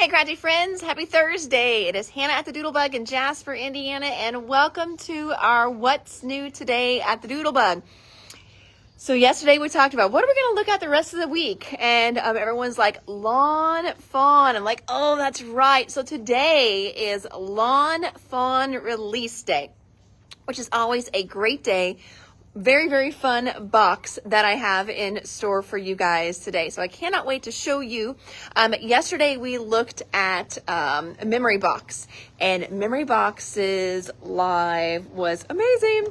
Hey, Crafty friends, happy Thursday. It is Hannah at the Doodlebug in Jasper, Indiana, and welcome to our What's New Today at the Doodlebug. So yesterday we talked about what are we going to look at the rest of the week, and everyone's like, Lawn Fawn. I'm like, oh, that's right. So today is Lawn Fawn Release Day, which is always a great day. Very, very fun box that I have in store for you guys today. So I cannot wait to show you. Yesterday we looked at Memory Box, and Memory Box's live was amazing.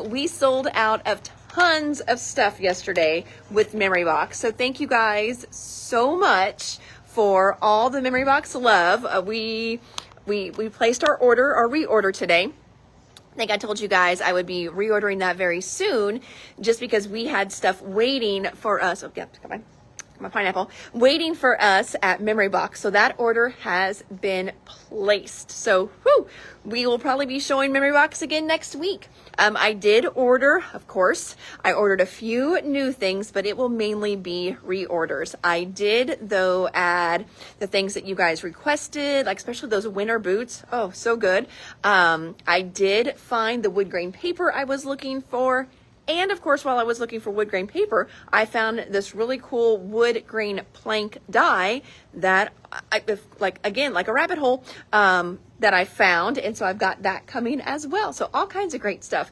We sold out of tons of stuff yesterday with Memory Box. So thank you guys so much for all the Memory Box love. We placed our reorder today. I think I told you guys I would be reordering that very soon just because we had stuff waiting for us. Oh, yeah, come on. My pineapple waiting for us at Memory Box. So that order has been placed. So we will probably be showing Memory Box again next week. I did order, of course, I ordered a few new things, but it will mainly be reorders. I did, though, add the things that you guys requested, like especially those winter boots. Oh, so good. I did find the wood grain paper I was looking for. And of course, while I was looking for wood grain paper, I found this really cool wood grain plank die that, like a rabbit hole, that I found. And so I've got that coming as well. So all kinds of great stuff.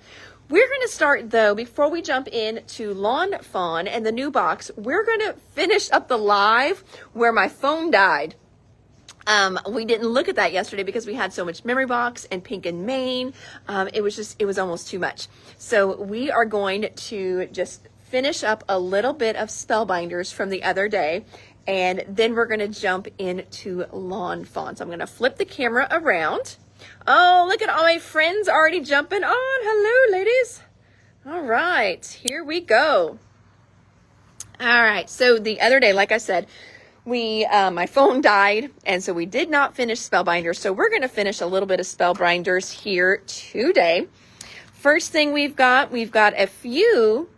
We're going to start, though, before we jump into Lawn Fawn and the new box, we're going to finish up the live where my phone died. We didn't look at that yesterday because we had so much Memory Box and Pink and Maine. It was almost too much. So we are going to just finish up a little bit of Spellbinders from the other day, and then we're going to jump into Lawn Fawn. So I'm going to flip the camera around. Oh, look at all my friends already jumping on. Hello, ladies. All right, here we go. All right, so the other day, like I said, my phone died, and so we did not finish Spellbinders. So we're going to finish a little bit of Spellbinders here today. First thing we've got a few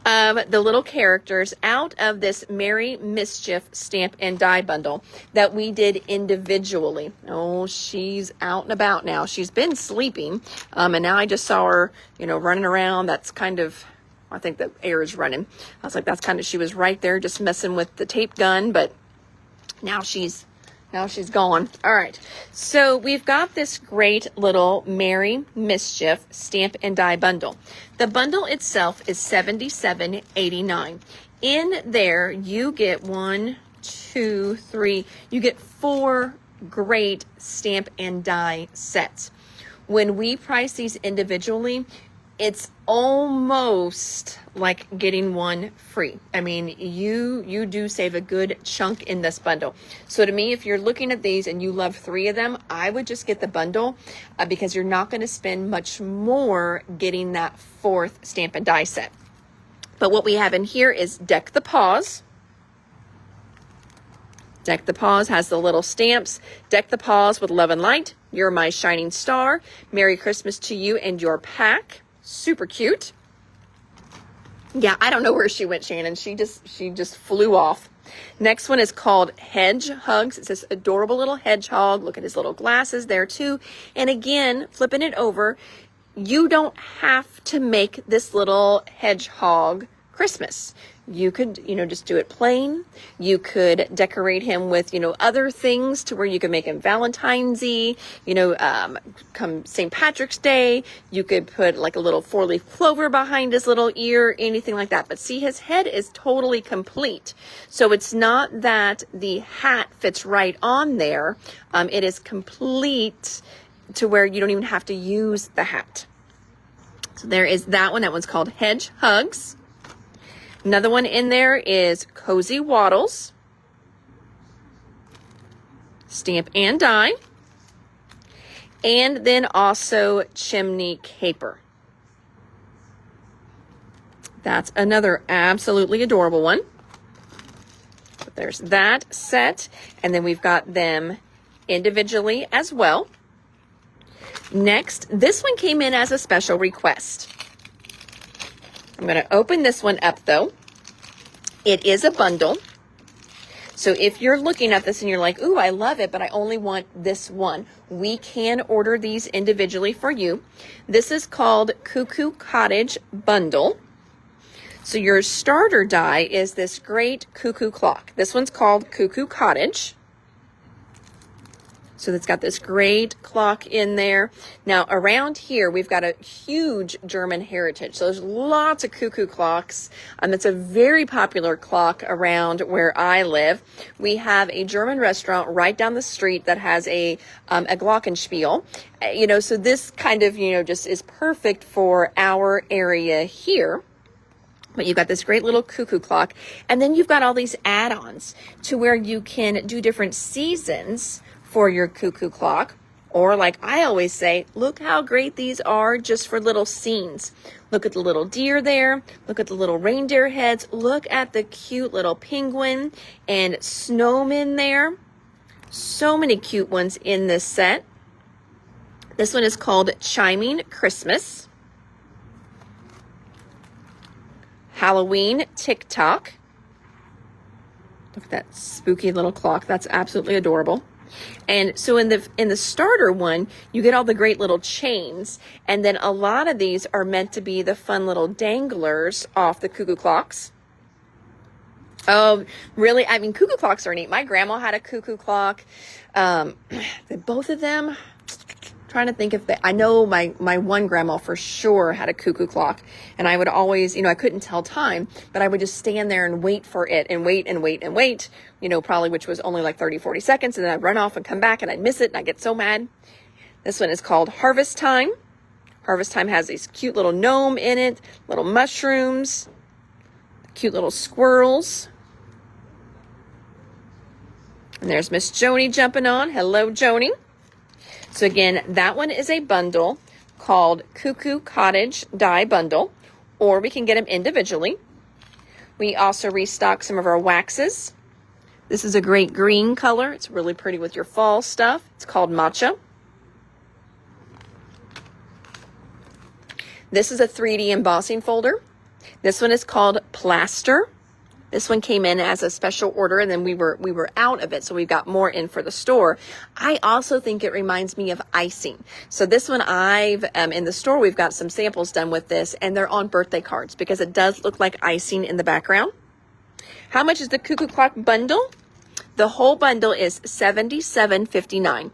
the little characters out of this Merry Mischief stamp and die bundle that we did individually. Oh, she's out and about now. She's been sleeping, and now I just saw her, running around. That's kind of, I think the air is running. I was like, that's kind of, she was right there just messing with the tape gun, but now she's gone. All right. So we've got this great little Merry Mischief stamp and die bundle. The bundle itself is $77.89. In there, you get 1, 2, 3, you get 4 great stamp and die sets. When we price these individually, it's almost like getting one free. I mean, you do save a good chunk in this bundle. So to me, if you're looking at these and you love 3 of them, I would just get the bundle because you're not going to spend much more getting that 4th stamp and die set. But what we have in here is Deck the Paws. Deck the Paws has the little stamps. Deck the Paws with love and light. You're my shining star. Merry Christmas to you and your pack. Super cute. Yeah, I don't know where she went, Shannon. She just flew off. Next one is called Hedge Hugs. It's this adorable little hedgehog. Look at his little glasses there too. And again, flipping it over, you don't have to make this little hedgehog Christmas. You could, just do it plain. You could decorate him with, other things to where you could make him Valentine's-y, come St. Patrick's Day. You could put like a little 4-leaf clover behind his little ear, anything like that. But see, his head is totally complete. So it's not that the hat fits right on there. It is complete to where you don't even have to use the hat. So there is that one. That one's called Hedge Hugs. Another one in there is Cozy Waddles, stamp and die, and then also Chimney Caper. That's another absolutely adorable one. But there's that set, and then we've got them individually as well. Next, this one came in as a special request. I'm going to open this one up, though. It is a bundle. So if you're looking at this and you're like, ooh, I love it, but I only want this one, we can order these individually for you. This is called Cuckoo Cottage Bundle. So your starter die is this great cuckoo clock. This one's called Cuckoo Cottage. So it's got this great clock in there. Now around here, we've got a huge German heritage. So there's lots of cuckoo clocks. It's a very popular clock around where I live. We have a German restaurant right down the street that has a glockenspiel. So this kind of, just is perfect for our area here. But you've got this great little cuckoo clock. And then you've got all these add-ons to where you can do different seasons for your cuckoo clock. Or like I always say, look how great these are just for little scenes. Look at the little deer there. Look at the little reindeer heads. Look at the cute little penguin and snowman there. So many cute ones in this set. This one is called Chiming Christmas. Halloween Tick-Tock. Look at that spooky little clock. That's absolutely adorable. And so in the starter one, you get all the great little chains. And then a lot of these are meant to be the fun little danglers off the cuckoo clocks. Oh, really? Cuckoo clocks are neat. My grandma had a cuckoo clock. Both of them, trying to think if I know my one grandma for sure had a cuckoo clock, and I would always, I couldn't tell time, but I would just stand there and wait for it and wait and wait and wait, probably which was only like 30-40 seconds, and then I'd run off and come back and I'd miss it and I'd get so mad. This one is called Harvest Time. Harvest Time has these cute little gnome in it, little mushrooms, cute little squirrels. And there's Miss Joni jumping on. Hello, Joni. So again, that one is a bundle called Cuckoo Cottage Die Bundle, or we can get them individually. We also restock some of our waxes. This is a great green color. It's really pretty with your fall stuff. It's called Matcha. This is a 3D embossing folder. This one is called Plaster. This one came in as a special order, and then we were out of it, so we've got more in for the store. I also think it reminds me of icing. So this one in the store, we've got some samples done with this, and they're on birthday cards because it does look like icing in the background. How much is the Cuckoo Clock bundle? The whole bundle is $77.59.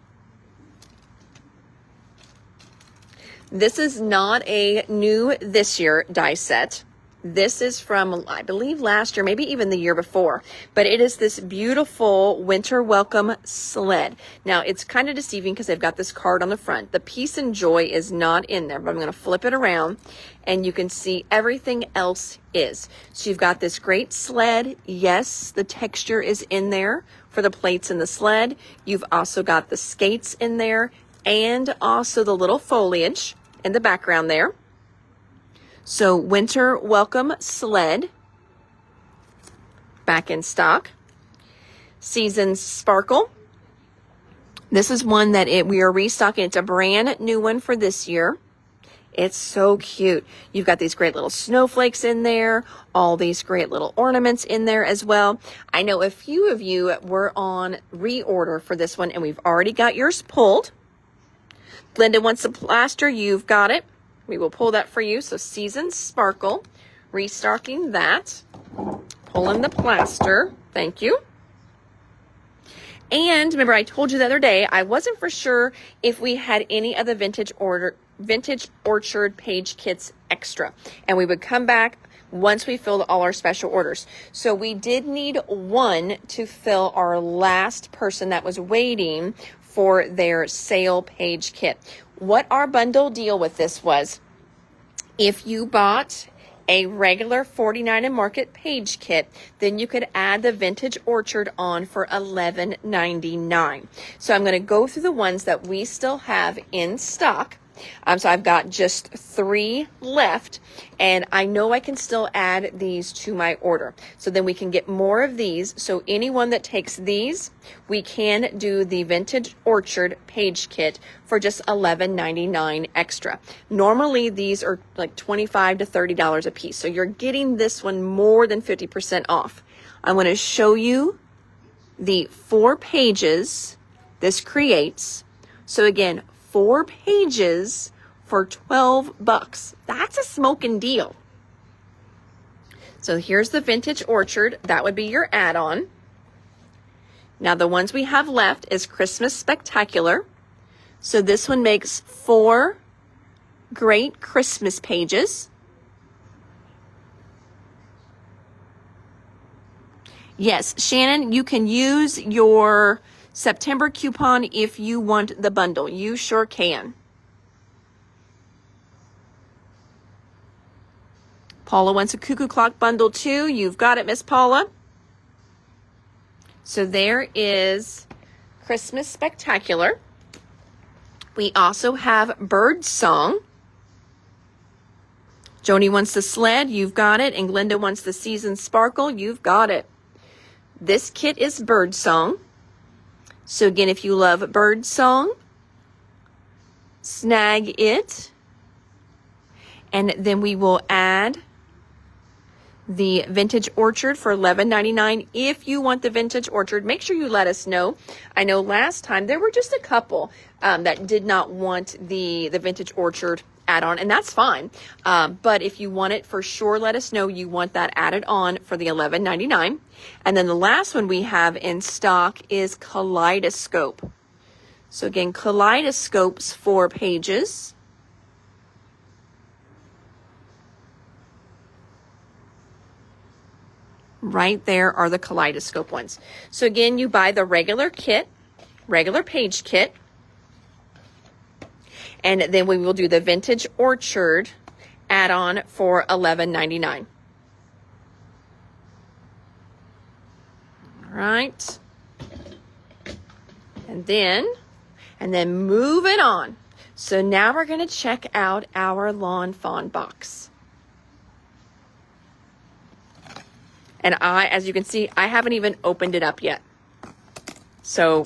This is not a new this year die set. This is from, I believe, last year, maybe even the year before. But it is this beautiful winter welcome sled. Now, it's kind of deceiving because they've got this card on the front. The Peace and Joy is not in there, but I'm going to flip it around, and you can see everything else is. So you've got this great sled. Yes, the texture is in there for the plates in the sled. You've also got the skates in there and also the little foliage in the background there. So winter welcome sled, back in stock. Seasons Sparkle. This is one that we are restocking. It's a brand new one for this year. It's so cute. You've got these great little snowflakes in there, all these great little ornaments in there as well. I know a few of you were on reorder for this one, and we've already got yours pulled. Glenda wants the plaster. You've got it. We will pull that for you. So Seasons Sparkle, restocking that, pulling the plaster. Thank you. And remember, I told you the other day, I wasn't for sure if we had any of the Vintage Orchard page kits extra. And we would come back once we filled all our special orders. So we did need one to fill our last person that was waiting for their sale page kit. What our bundle deal with this was, if you bought a regular $49 and Market page kit, then you could add the Vintage Orchard on for $11.99. So I'm going to go through the ones that we still have in stock. So I've got just 3 left, and I know I can still add these to my order. So then we can get more of these. So anyone that takes these, we can do the Vintage Orchard page kit for just $11.99 extra. Normally these are like $25 to $30 a piece. So you're getting this one more than 50% off. I'm going to show you the 4 pages this creates. So again, 4 pages for $12. That's a smoking deal. So here's the Vintage Orchard. That would be your add-on. Now the ones we have left is Christmas Spectacular. So this one makes 4 great Christmas pages. Yes, Shannon, you can use your September coupon if you want the bundle. You sure can. Paula wants a Cuckoo Clock bundle too. You've got it, Miss Paula. So there is Christmas Spectacular. We also have Bird Song. Joni wants the sled. You've got it. And Glenda wants the Season Sparkle. You've got it. This kit is Bird Song. So again, if you love Bird Song, snag it. And then we will add the Vintage Orchard for $11.99. If you want the Vintage Orchard, make sure you let us know. I know last time there were just a couple that did not want the Vintage Orchard add-on, and that's fine. But if you want it, for sure, let us know you want that added on for the $11.99. And then the last one we have in stock is Kaleidoscope. So again, Kaleidoscope's 4 pages. Right there are the Kaleidoscope ones. So again, you buy the regular kit, regular page kit, and then we will do the Vintage Orchard add-on for $11.99. All right. And then moving on. So now we're going to check out our Lawn Fawn box. And as you can see, I haven't even opened it up yet. So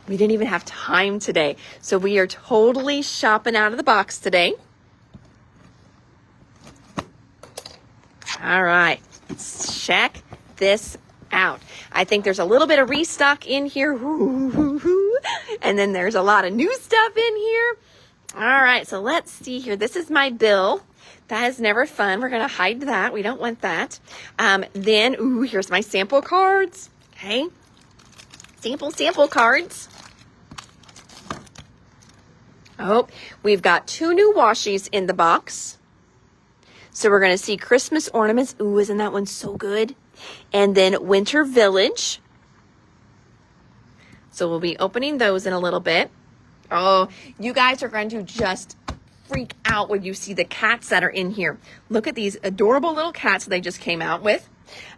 we didn't even have time today. So we are totally shopping out of the box today. All right, let's check this out. I think there's a little bit of restock in here. And then there's a lot of new stuff in here. All right, so let's see here. This is my bill. That is never fun. We're going to hide that. We don't want that. Then, here's my sample cards. Okay. Sample cards. Oh, we've got 2 new washies in the box. So we're going to see Christmas ornaments. Ooh, isn't that one so good? And then Winter Village. So we'll be opening those in a little bit. Oh, you guys are going to just freak out when you see the cats that are in here. Look at these adorable little cats they just came out with.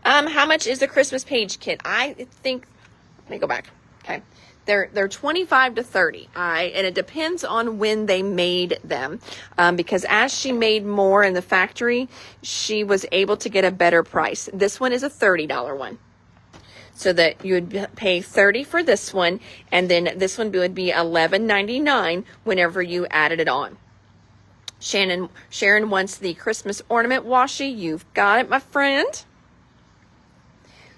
How much is the Christmas page kit? I think, let me go back. Okay. They're 25 to 30. And it depends on when they made them. Because as she made more in the factory, she was able to get a better price. This one is a $30 one. So that you would pay $30 for this one, and then this one would be $11.99 whenever you added it on. Sharon wants the Christmas ornament washi. You've got it, my friend.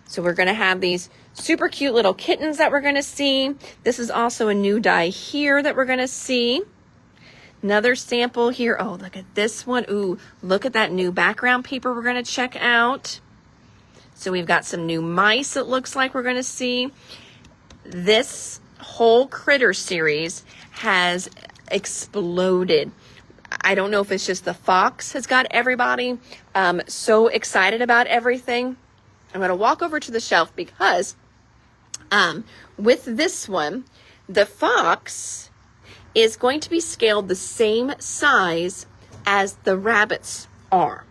So we're going to have these super cute little kittens that we're going to see. This is also a new die here that we're going to see. Another sample here. Oh, look at this one. Ooh, look at that new background paper we're going to check out. So we've got some new mice, it looks like we're going to see. This whole critter series has exploded. I don't know if it's just the fox has got everybody so excited about everything. I'm going to walk over to the shelf because with this one, the fox is going to be scaled the same size as the rabbits are.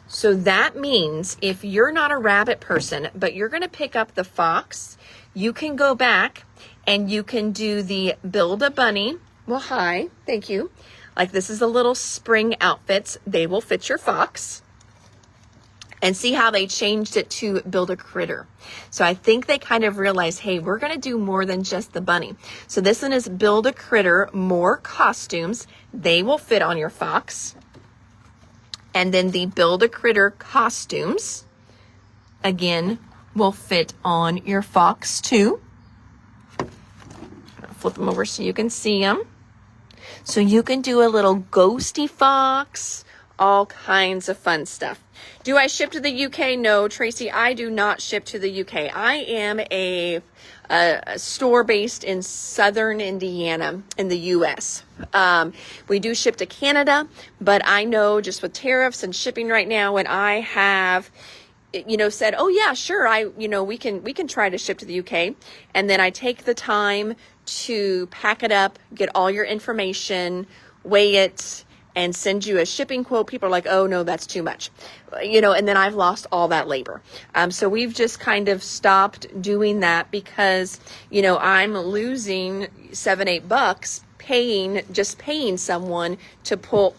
So that means if you're not a rabbit person, but you're going to pick up the fox, you can go back and you can do the Build a Bunny. Well, hi, thank you. Like this is the little spring outfits. They will fit your fox. And see how they changed it to Build a Critter. So I think they kind of realized, hey, we're going to do more than just the bunny. So this one is Build a Critter, more costumes. They will fit on your fox. And then the Build a Critter costumes, again, will fit on your fox too. Flip them over so you can see them. So you can do a little ghosty fox, all kinds of fun stuff. Do I ship to the UK? No, Tracy, I do not ship to the UK. I am a store based in southern Indiana in the US. We do ship to Canada, but I know just with tariffs and shipping right now, and I have said, oh yeah, sure, we can try to ship to the UK. And then I take the time to pack it up, get all your information, weigh it, and send you a shipping quote. People are like, oh no, that's too much, and then I've lost all that labor. So we've just kind of stopped doing that because, I'm losing $7-8 paying someone to pull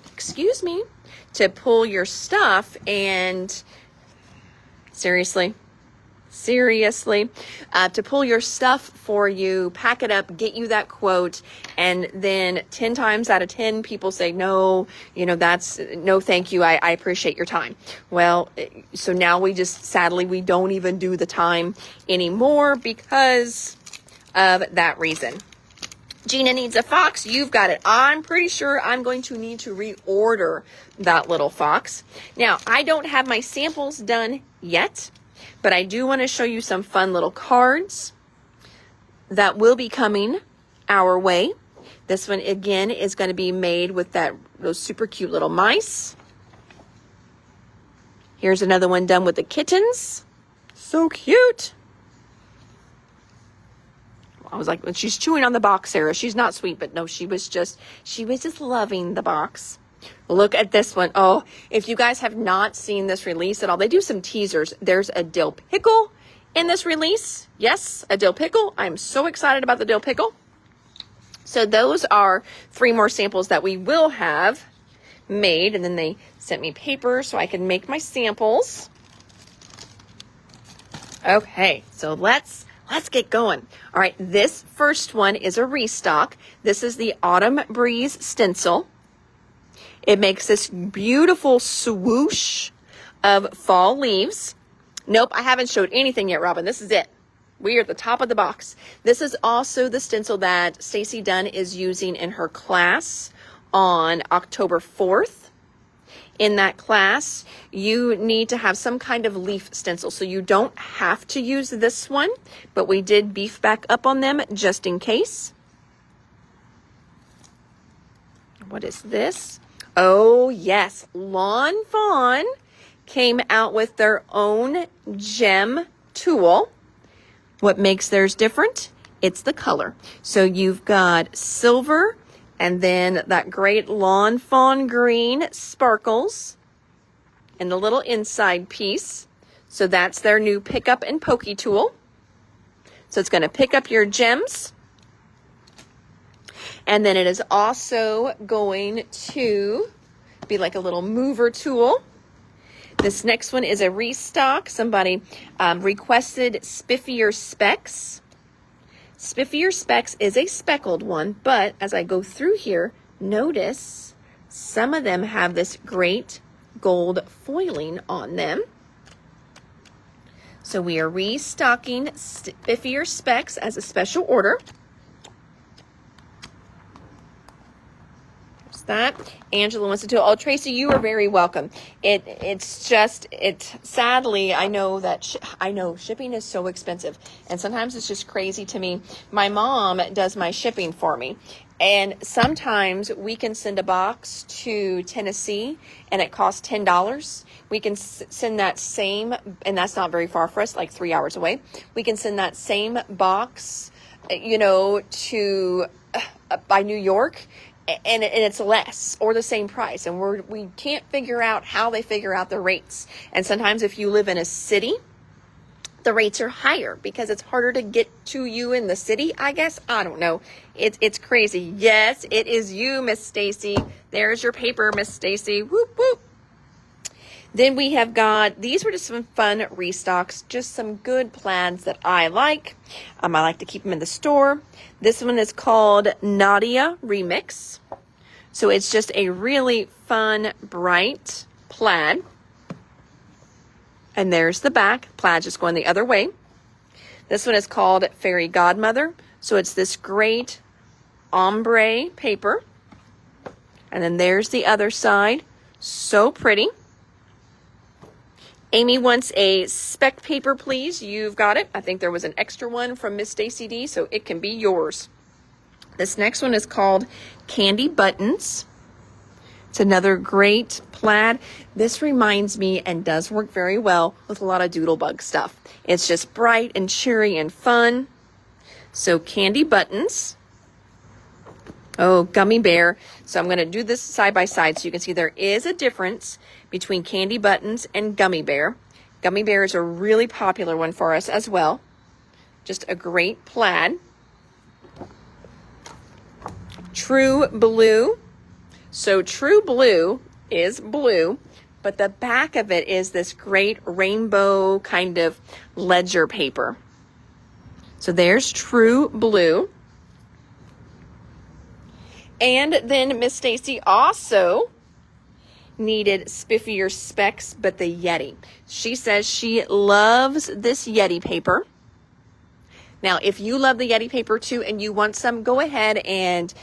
your stuff. And seriously, to pull your stuff for you, pack it up, get you that quote, and then 10 times out of 10 people say, no, that's no, thank you. I appreciate your time. Well, so now we don't even do the time anymore because of that reason. Gina needs a fox. You've got it. I'm pretty sure I'm going to need to reorder that little fox. Now, I don't have my samples done yet, but I do want to show you some fun little cards that will be coming our way. This one, again, is going to be made with those super cute little mice. Here's another one done with the kittens. So cute. I was like, she's chewing on the box, Sarah. She's not sweet, but no, she was just loving the box. Look at this one. Oh, if you guys have not seen this release at all, they do some teasers. There's a dill pickle in this release. Yes, a dill pickle. I'm so excited about the dill pickle. So those are 3 more samples that we will have made. And then they sent me paper so I can make my samples. Okay, so let's get going. All right, this first one is a restock. This is the Autumn Breeze stencil. It makes this beautiful swoosh of fall leaves. Nope, I haven't showed anything yet, Robin. This is it. We are at the top of the box. This is also the stencil that Stacy Dunn is using in her class on October 4th. In that class, you need to have some kind of leaf stencil. So you don't have to use this one, but we did beef back up on them just in case. What is this? Oh, yes. Fawn came out with their own gem tool. What makes theirs different? It's the color. So you've got silver and then that great Fawn green sparkles and the little inside piece. So that's their new pick up and pokey tool. So it's going to pick up your gems. And then it is also going to be like a little mover tool. This next one is a restock. Somebody requested Spiffier Specks. Spiffier Specks is a speckled one, but as I go through here, notice some of them have this great gold foiling on them. So we are restocking Spiffier Specks as a special order. That Angela wants to do. Oh, Tracy, you are very welcome. It's sadly, I know shipping is so expensive, and sometimes it's just crazy to me. My mom does my shipping for me, and sometimes we can send a box to Tennessee and it costs $10. We can send that same, and that's not very far for us, like 3 hours away. We can send that same box, to by New York, and it's less or the same price, and we can't figure out how they figure out the rates. And sometimes if you live in a city, the rates are higher because it's harder to get to you in the city, I guess. I don't know. It's crazy. Yes, it is you, Miss Stacy. There's your paper, Miss Stacy. Whoop, whoop. Then we have got, these were just some fun restocks, just some good plaids that I like. I like to keep them in the store. This one is called Nadia Remix. So it's just a really fun, bright plaid. And there's the back. Plaid just going the other way. This one is called Fairy Godmother. So it's this great ombre paper. And then there's the other side. So pretty. Amy wants a spec paper, please. You've got it. I think there was an extra one from Miss Stacy D, so it can be yours. This next one is called Candy Buttons. It's another great plaid. This reminds me and does work very well with a lot of Doodlebug stuff. It's just bright and cheery and fun. So Candy Buttons. Oh, Gummy Bear. So I'm going to do this side by side so you can see there is a difference between Candy Buttons and Gummy Bear. Gummy Bear is a really popular one for us as well. Just a great plaid. True Blue. So True Blue is blue, but the back of it is this great rainbow kind of ledger paper. So there's True Blue. And then Miss Stacy also needed spiffier specs, but the Yeti. She says she loves this Yeti paper. Now, if you love the Yeti paper too and you want some, go ahead and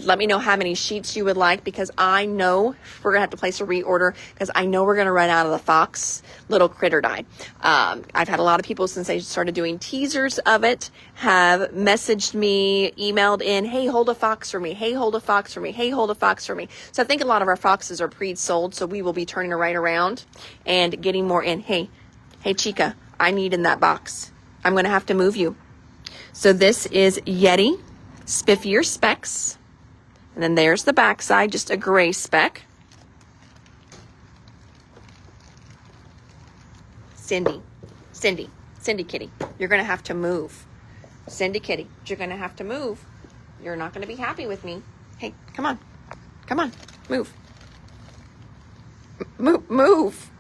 let me know how many sheets you would like, because I know we're going to have to place a reorder because I know we're going to run out of the Fox little critter die. I've had a lot of people since they started doing teasers of it have messaged me, emailed in, hey, hold a fox for me. Hey, hold a fox for me. Hey, hold a fox for me. So I think a lot of our foxes are pre-sold, so we will be turning it right around and getting more in. Hey, Chica, I need in that box. I'm going to have to move you. So this is Yeti spiffier specs. And then there's the back side, just a gray speck. Cindy Kitty, you're going to have to move. Cindy Kitty, you're going to have to move. You're not going to be happy with me. Hey, come on, move. Move.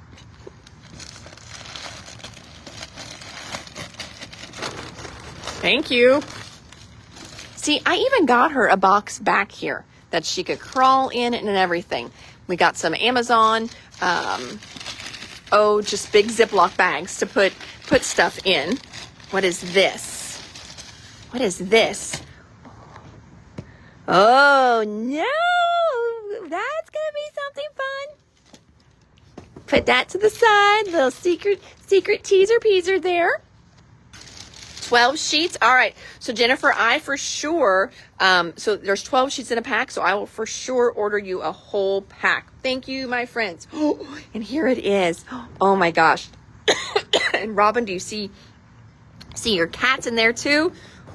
Thank you. See, I even got her a box back here that she could crawl in and everything. We got some Amazon, just big Ziploc bags to put stuff in. What is this? Oh, no. That's going to be something fun. Put that to the side. Little secret teaser peaser there. 12 sheets. All right. So Jennifer, I for sure, so there's 12 sheets in a pack. So I will for sure order you a whole pack. Thank you, my friends. Oh, and here it is. Oh my gosh. And Robin, do you see your cats in there too?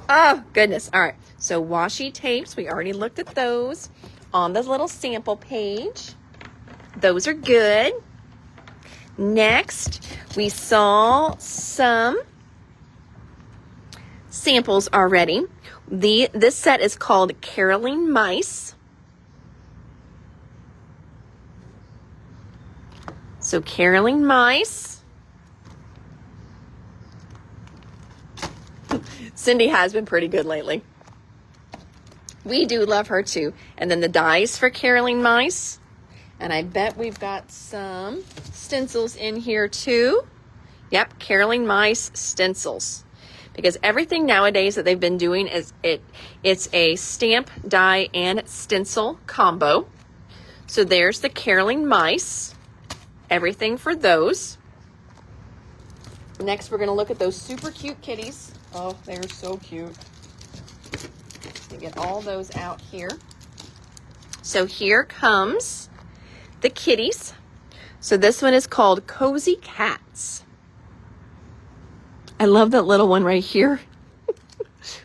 Oh goodness. All right. So washi tapes. We already looked at those on the little sample page. Those are good. Next, we saw some samples already. This set is called Caroling Mice. So Caroling Mice. Cindy has been pretty good lately. We do love her too. And then the dies for Caroling Mice. And I bet we've got some stencils in here too. Yep, Caroling Mice stencils. Because everything nowadays that they've been doing is it's a stamp, die, and stencil combo. So there's the Caroling Mice. Everything for those. Next, we're going to look at those super cute kitties. Oh, they're so cute. To get all those out here. So here comes the kitties. So this one is called Cozy Cats. I love that little one right here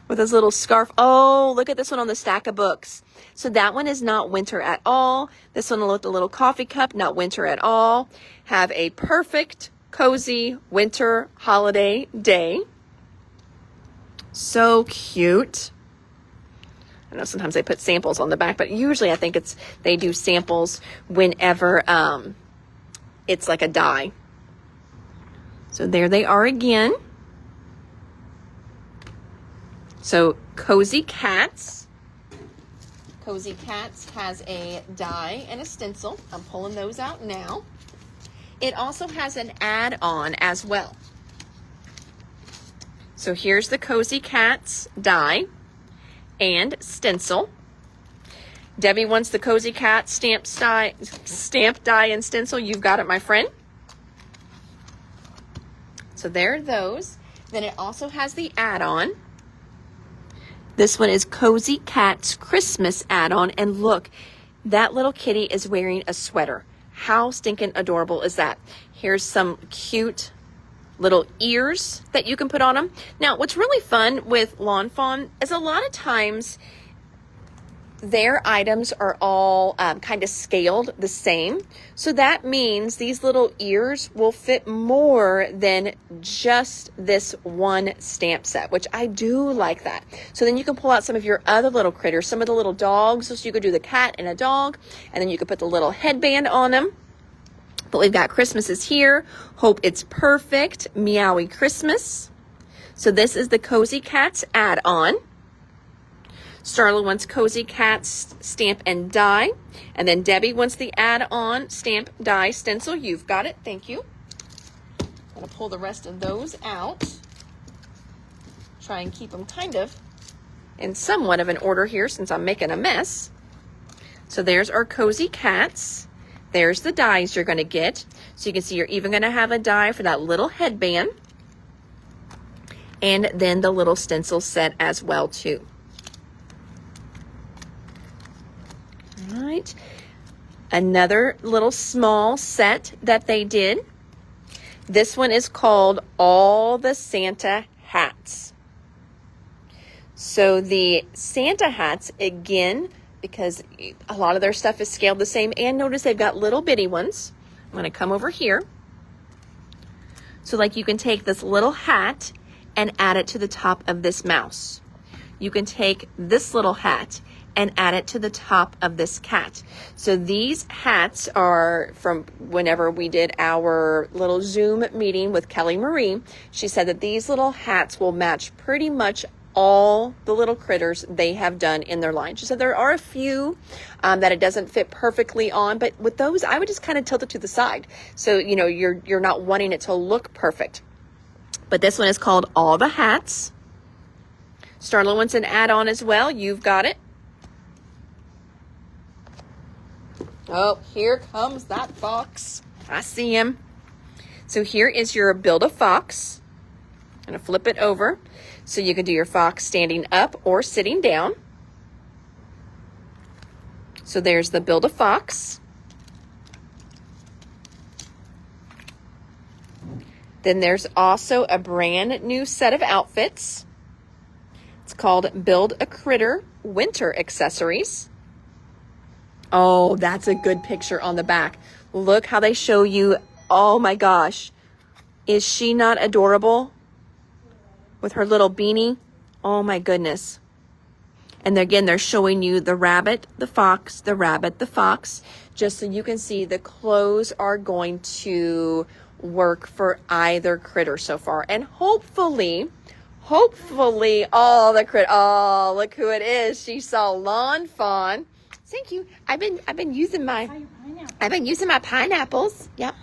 with his little scarf. Oh, look at this one on the stack of books. So that one is not winter at all. This one with the little coffee cup, not winter at all. Have a perfect, cozy winter holiday day. So cute. I know sometimes they put samples on the back, but usually I think they do samples whenever it's like a die. So there they are again. So Cozy Cats. Cozy Cats has a die and a stencil. I'm pulling those out now. it also has an add-on as well. So here's the Cozy Cats die and stencil. Debbie wants the Cozy Cat stamp die and stencil. You've got it, my friend. So there are those. Then it also has the add-on. This one is Cozy Cat's Christmas add-on. And look, that little kitty is wearing a sweater. How stinking adorable is that? Here's some cute little ears that you can put on them. Now, what's really fun with Lawn Fawn is a lot of times their items are all kind of scaled the same. So that means these little ears will fit more than just this one stamp set, which I do like that. So then you can pull out some of your other little critters, some of the little dogs. So you could do the cat and a dog, and then you could put the little headband on them. But we've got Christmases here. Hope It's Perfect, Meowie Christmas. So this is the Cozy Cats add-on. Starla wants Cozy Cats stamp and die. And then Debbie wants the add-on stamp die stencil. You've got it. Thank you. I'm going to pull the rest of those out. Try and keep them kind of in somewhat of an order here since I'm making a mess. So there's our Cozy Cats. There's the dies you're going to get. So you can see you're even going to have a die for that little headband. And then the little stencil set as well too. All right. Another little small set that they did. This one is called All the Santa Hats. So the Santa hats, again, because a lot of their stuff is scaled the same, and notice they've got little bitty ones. I'm going to come over here. So like you can take this little hat and add it to the top of this mouse. You can take this little hat and add it to the top of this cat. So these hats are from whenever we did our little Zoom meeting with Kelly Marie. She said that these little hats will match pretty much all the little critters they have done in their line. She said there are a few that it doesn't fit perfectly on, but with those, I would just kind of tilt it to the side. So, you know, you're not wanting it to look perfect. But this one is called All the Hats. Starla wants an add-on as well. You've got it. Oh, here comes that fox. I see him. So here is your Build-A-Fox. I'm going to flip it over. So you can do your fox standing up or sitting down. So there's the Build-A-Fox. Then there's also a brand new set of outfits. It's called Build a Critter Winter Accessories. Oh, that's a good picture on the back. Look how they show you. Oh my gosh. Is she not adorable? With her little beanie. Oh my goodness. And again, they're showing you the rabbit, the fox, the rabbit, the fox, just so you can see the clothes are going to work for either critter so far. And hopefully, all the critter, oh, look who it is. She saw Lawn Fawn. Thank you. I've been using my pineapples. Yep.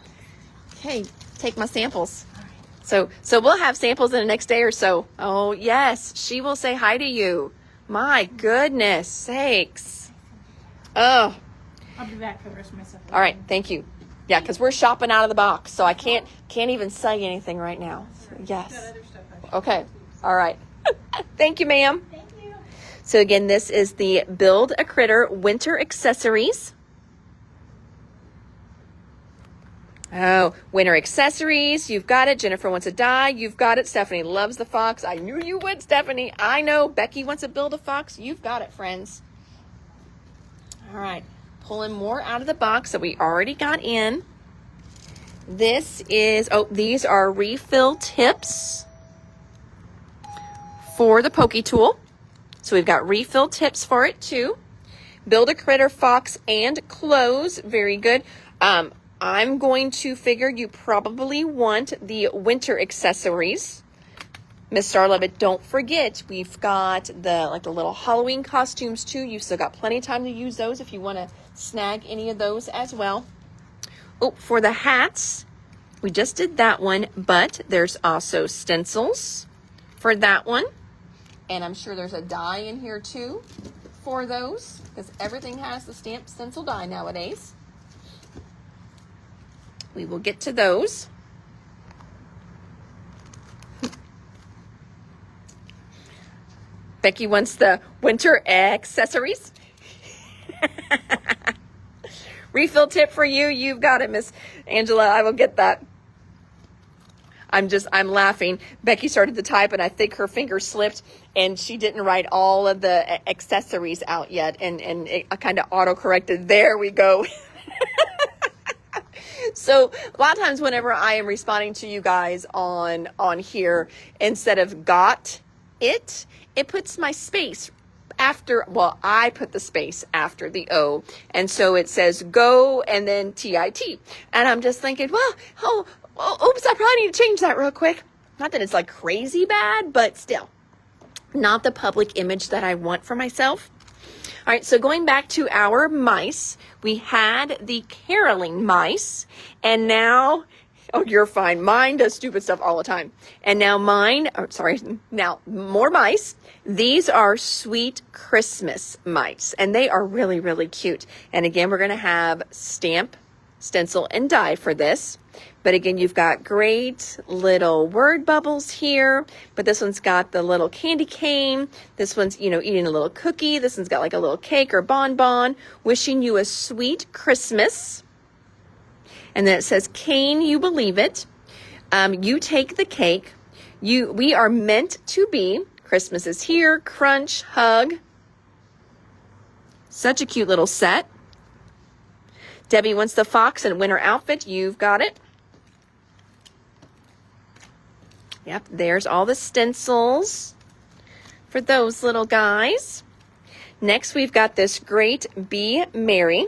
Okay, take my samples. So we'll have samples in the next day or so. Oh, yes. She will say hi to you. My goodness sakes. Oh. I'll be back for the rest of my stuff. All right. Thank you. Yeah, because we're shopping out of the box, so I can't even say anything right now. So, yes. Okay. All right. Thank you, ma'am. Thank you. So again, this is the Build a Critter Winter Accessories. Oh, winter accessories. You've got it. Jennifer wants a die. You've got it. Stephanie loves the fox. I knew you would, Stephanie. I know. Becky wants to build a fox. You've got it, friends. All right. Pulling more out of the box that we already got in. This is, these are refill tips for the Pokey Tool. So we've got refill tips for it too. Build a Critter Fox and clothes. Very good. I'm going to figure you probably want the winter accessories. Miss Starla, but don't forget, we've got the little Halloween costumes too. You've still got plenty of time to use those if you want to snag any of those as well. Oh, for the hats, We just did that one, but there's also stencils for that one. And I'm sure there's a die in here too for those, because everything has the stamp stencil die nowadays. We will get to those. Becky wants the winter accessories. Refill tip for you. You've got it, Miss Angela. I will get that. I'm laughing. Becky started to type and I think her finger slipped and she didn't write all of the accessories out yet. And it kind of auto-corrected. There we go. So a lot of times whenever I am responding to you guys on here, instead of got it, it puts my space after, well, I put the space after the O. And so it says go and then TIT. And I'm just thinking, well, oops, I probably need to change that real quick. Not that it's like crazy bad, but still not the public image that I want for myself. All right, so going back to our mice, we had the caroling mice, and now, oh, you're fine. Mine does stupid stuff all the time. And now now more mice. These are sweet Christmas mice, and they are really, really cute. And again, we're going to have stamp, stencil, and die for this. But again, you've got great little word bubbles here, but this one's got the little candy cane. This one's, eating a little cookie. This one's got like a little cake or bonbon, wishing you a sweet Christmas. And then it says, Cane, you believe it. You take the cake. We are meant to be. Christmas is here. Crunch, hug. Such a cute little set. Debbie wants the fox and winter outfit. You've got it. Yep, there's all the stencils for those little guys. Next, we've got this great Be Merry.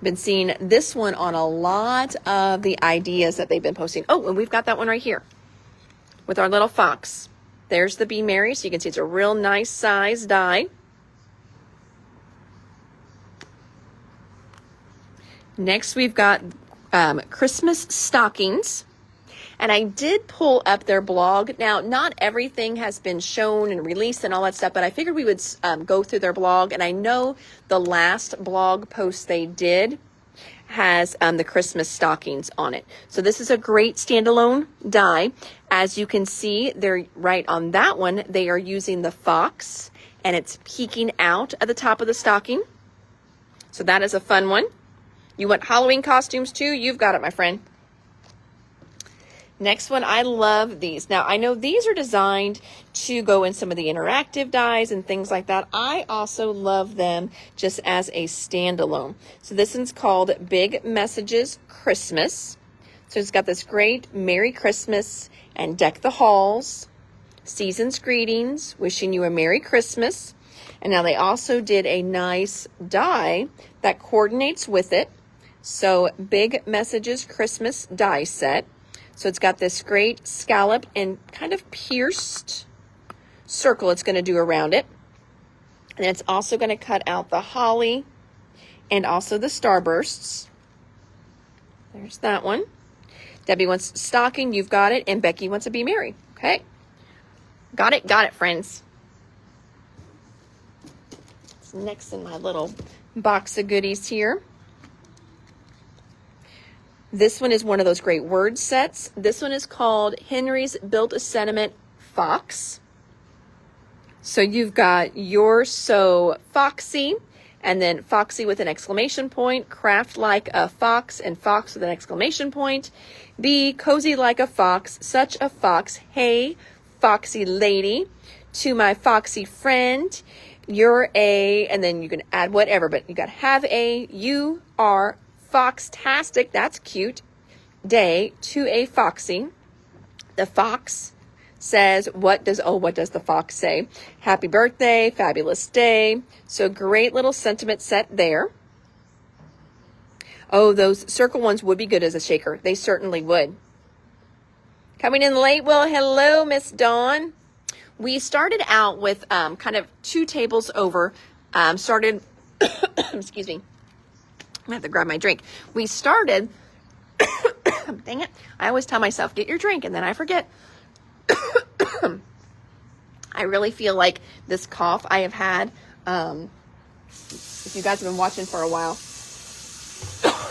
Been seeing this one on a lot of the ideas that they've been posting. Oh, and we've got that one right here with our little fox. There's the Be Merry, so you can see it's a real nice size die. Next, we've got Christmas stockings. And I did pull up their blog. Now, not everything has been shown and released and all that stuff, but I figured we would go through their blog. And I know the last blog post they did has the Christmas stockings on it. So this is a great standalone die. As you can see, they're right on that one. They are using the fox, and it's peeking out at the top of the stocking. So that is a fun one. You want Halloween costumes too? You've got it, my friend. Next one, I love these. Now, I know these are designed to go in some of the interactive dies and things like that. I also love them just as a standalone. So this one's called Big Messages Christmas. So it's got this great Merry Christmas and Deck the Halls, Season's Greetings, wishing you a Merry Christmas. And now they also did a nice die that coordinates with it. So Big Messages Christmas die set. So it's got this great scallop and kind of pierced circle it's going to do around it. And it's also going to cut out the holly and also the starbursts. There's that one. Debbie wants stocking. You've got it. And Becky wants to Be Merry. Okay. Got it, friends. It's next in my little box of goodies here. This one is one of those great word sets. This one is called Henry's Built a Sentiment Fox. So you've got You're So Foxy, and then Foxy with an exclamation point, Craft Like a Fox, and Fox with an exclamation point. Be cozy like a fox, such a fox. Hey, foxy lady, to my foxy friend, you're a, and then you can add whatever, but you got have a, you are foxtastic, that's cute, day to a foxy. The fox says, what does the fox say? Happy birthday, fabulous day. So great little sentiment set there. Oh, those circle ones would be good as a shaker. They certainly would. Coming in late, well, hello, Miss Dawn. We started out with kind of 2 tables over, excuse me, I have to grab my drink. We started Dang it. I always tell myself, get your drink, and then I forget. I really feel like this cough I have had, if you guys have been watching for a while,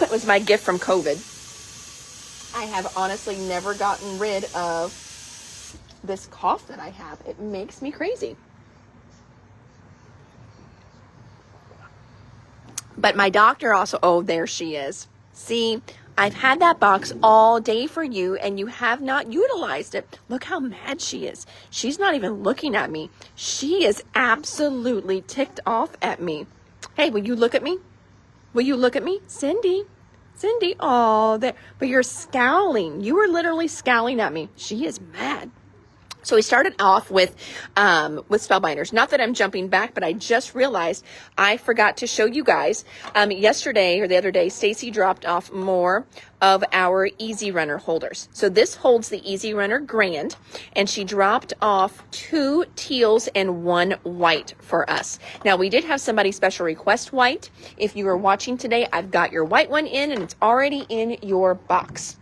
it was my gift from COVID. I have honestly never gotten rid of this cough that I have. It makes me crazy. But my doctor also, oh, there she is. See, I've had that box all day for you and you have not utilized it. Look how mad she is. She's not even looking at me. She is absolutely ticked off at me. Hey, will you look at me? Will you look at me? Cindy, oh, there. But you're scowling. You were literally scowling at me. She is mad. So we started off with spellbinders. Not that I'm jumping back, but I just realized I forgot to show you guys. Yesterday or the other day, Stacy dropped off more of our Easy Runner holders. So this holds the Easy Runner Grand, and she dropped off 2 teals and 1 white for us. Now, we did have somebody special request white. If you are watching today, I've got your white one in, and it's already in your box.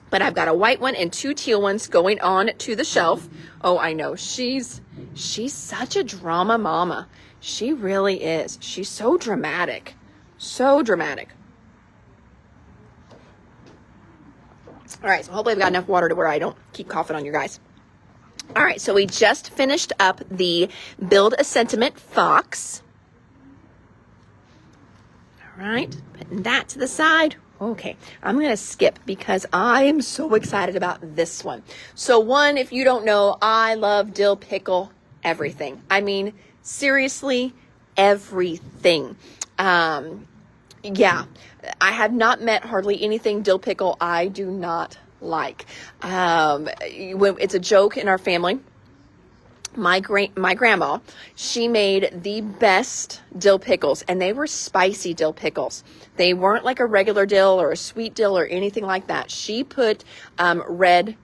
But I've got a white one and 2 teal ones going on to the shelf. Oh, I know. She's such a drama mama. She really is. She's so dramatic. So dramatic. All right, so hopefully I've got enough water to where I don't keep coughing on you guys. All right, so we just finished up the Build a Sentiment Fox. All right, putting that to the side. Okay, I'm going to skip because I am so excited about this one. So one, if you don't know, I love dill pickle everything. I mean, seriously, everything. Yeah, I have not met hardly anything dill pickle I do not like. It's a joke in our family. My grandma, she made the best dill pickles, and they were spicy dill pickles. They weren't like a regular dill or a sweet dill or anything like that. She put red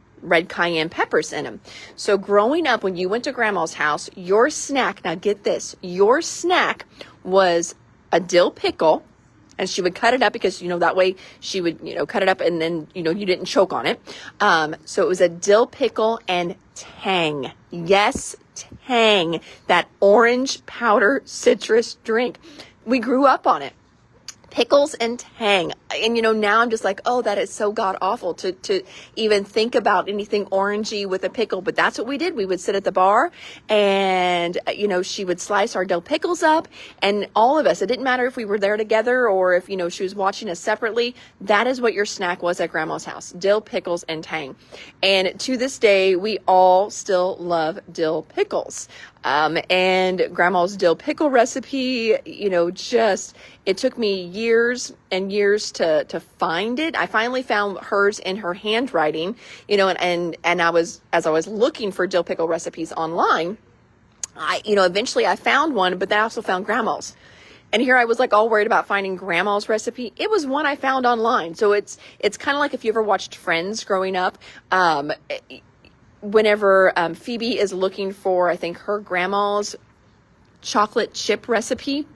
cayenne peppers in them. So growing up, when you went to grandma's house, your snack, now get this, your snack was a dill pickle, and she would cut it up because, that way she would, cut it up and then, you didn't choke on it. So it was a dill pickle and Tang. Yes, Tang, that orange powder citrus drink. We grew up on it. Pickles and Tang. And, now I'm just like, oh, that is so god awful to even think about anything orangey with a pickle. But that's what we did. We would sit at the bar and, she would slice our dill pickles up, and all of us, it didn't matter if we were there together or if, she was watching us separately. That is what your snack was at grandma's house. Dill pickles and Tang. And to this day, we all still love dill pickles. And grandma's dill pickle recipe, it took me years and years to find it. I finally found hers in her handwriting, and as I was looking for dill pickle recipes online, eventually I found one, but then I also found grandma's. And here I was like all worried about finding grandma's recipe. It was one I found online. So it's kind of like if you ever watched Friends growing up, whenever Phoebe is looking for, I think, her grandma's chocolate chip recipe,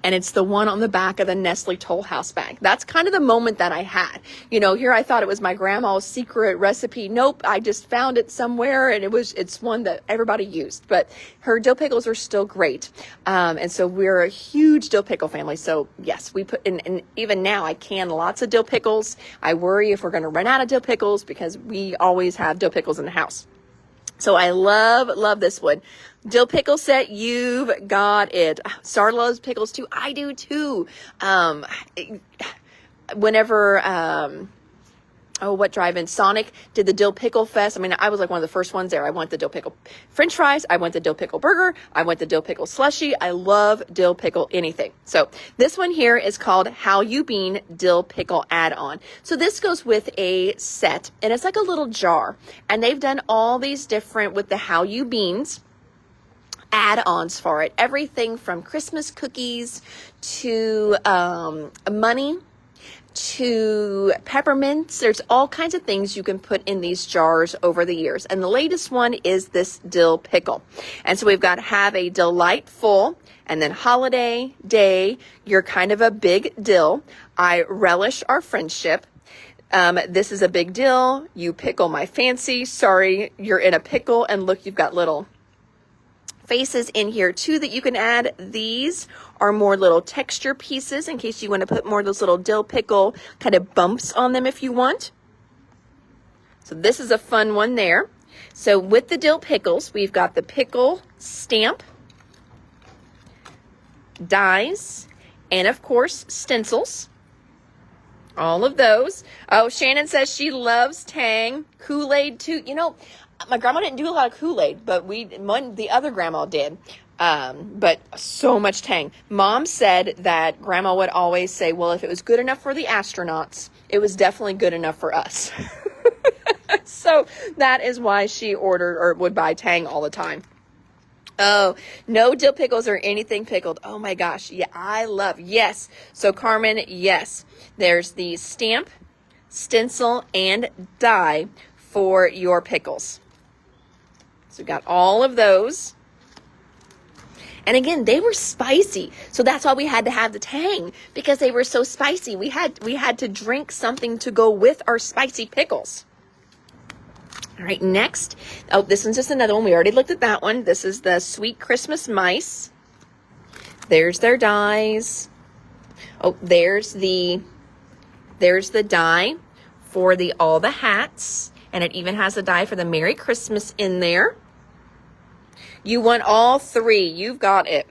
and it's the one on the back of the Nestle Toll House bag. That's kind of the moment that I had. Here I thought it was my grandma's secret recipe. Nope, I just found it somewhere, and it's one that everybody used. But her dill pickles are still great. And so we're a huge dill pickle family. So yes, we put in, and even now I can lots of dill pickles. I worry if we're going to run out of dill pickles because we always have dill pickles in the house. So I love this one. Dill pickle set, you've got it. Star loves pickles too. I do too. Whenever, what drive-in? Sonic did the dill pickle fest. I mean, I was like one of the first ones there. I went the dill pickle French fries. I went the dill pickle burger. I went the dill pickle slushy. I love dill pickle anything. So this one here is called How You Bean Dill Pickle Add-on. So this goes with a set, and it's like a little jar. And they've done all these different with the How You Beans add-ons for it. Everything from Christmas cookies to money to peppermints. There's all kinds of things you can put in these jars over the years. And the latest one is this dill pickle. And so we've got have a delightful, and then holiday day, you're kind of a big dill. I relish our friendship. This is a big deal. You pickle my fancy. Sorry, you're in a pickle. And look, you've got little faces in here too that you can add. These are more little texture pieces in case you want to put more of those little dill pickle kind of bumps on them if you want. So this is a fun one there. So with the dill pickles, we've got the pickle stamp, dies, and of course stencils. All of those. Oh, Shannon says she loves Tang. Kool-Aid too. You know, my grandma didn't do a lot of Kool-Aid, but the other grandma did. But so much Tang. Mom said that grandma would always say, well, if it was good enough for the astronauts, it was definitely good enough for us. So that is why she ordered or would buy Tang all the time. Oh, no dill pickles or anything pickled. Oh my gosh. Yeah, I love. Yes. So Carmen, yes. There's the stamp, stencil, and die for your pickles. So we got all of those. And again, they were spicy. So that's why we had to have the Tang, because they were so spicy. We had to drink something to go with our spicy pickles. All right, next. Oh, this one's just another one. We already looked at that one. This is the Sweet Christmas Mice. There's their dies. Oh, there's the die for all the hats. And it even has a die for the Merry Christmas in there. You want all three. You've got it.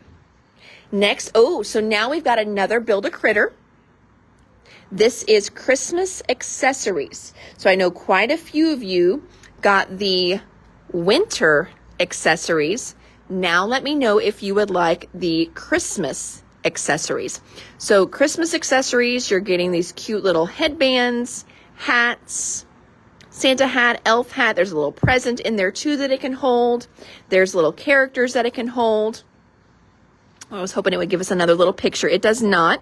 Next, oh, so now we've got another Build-A-Critter. This is Christmas accessories. So I know quite a few of you got the winter accessories. Now let me know if you would like the Christmas accessories. So Christmas accessories, you're getting these cute little headbands, hats, Santa hat, elf hat. There's a little present in there too that it can hold. There's little characters that it can hold. I was hoping it would give us another little picture. It does not.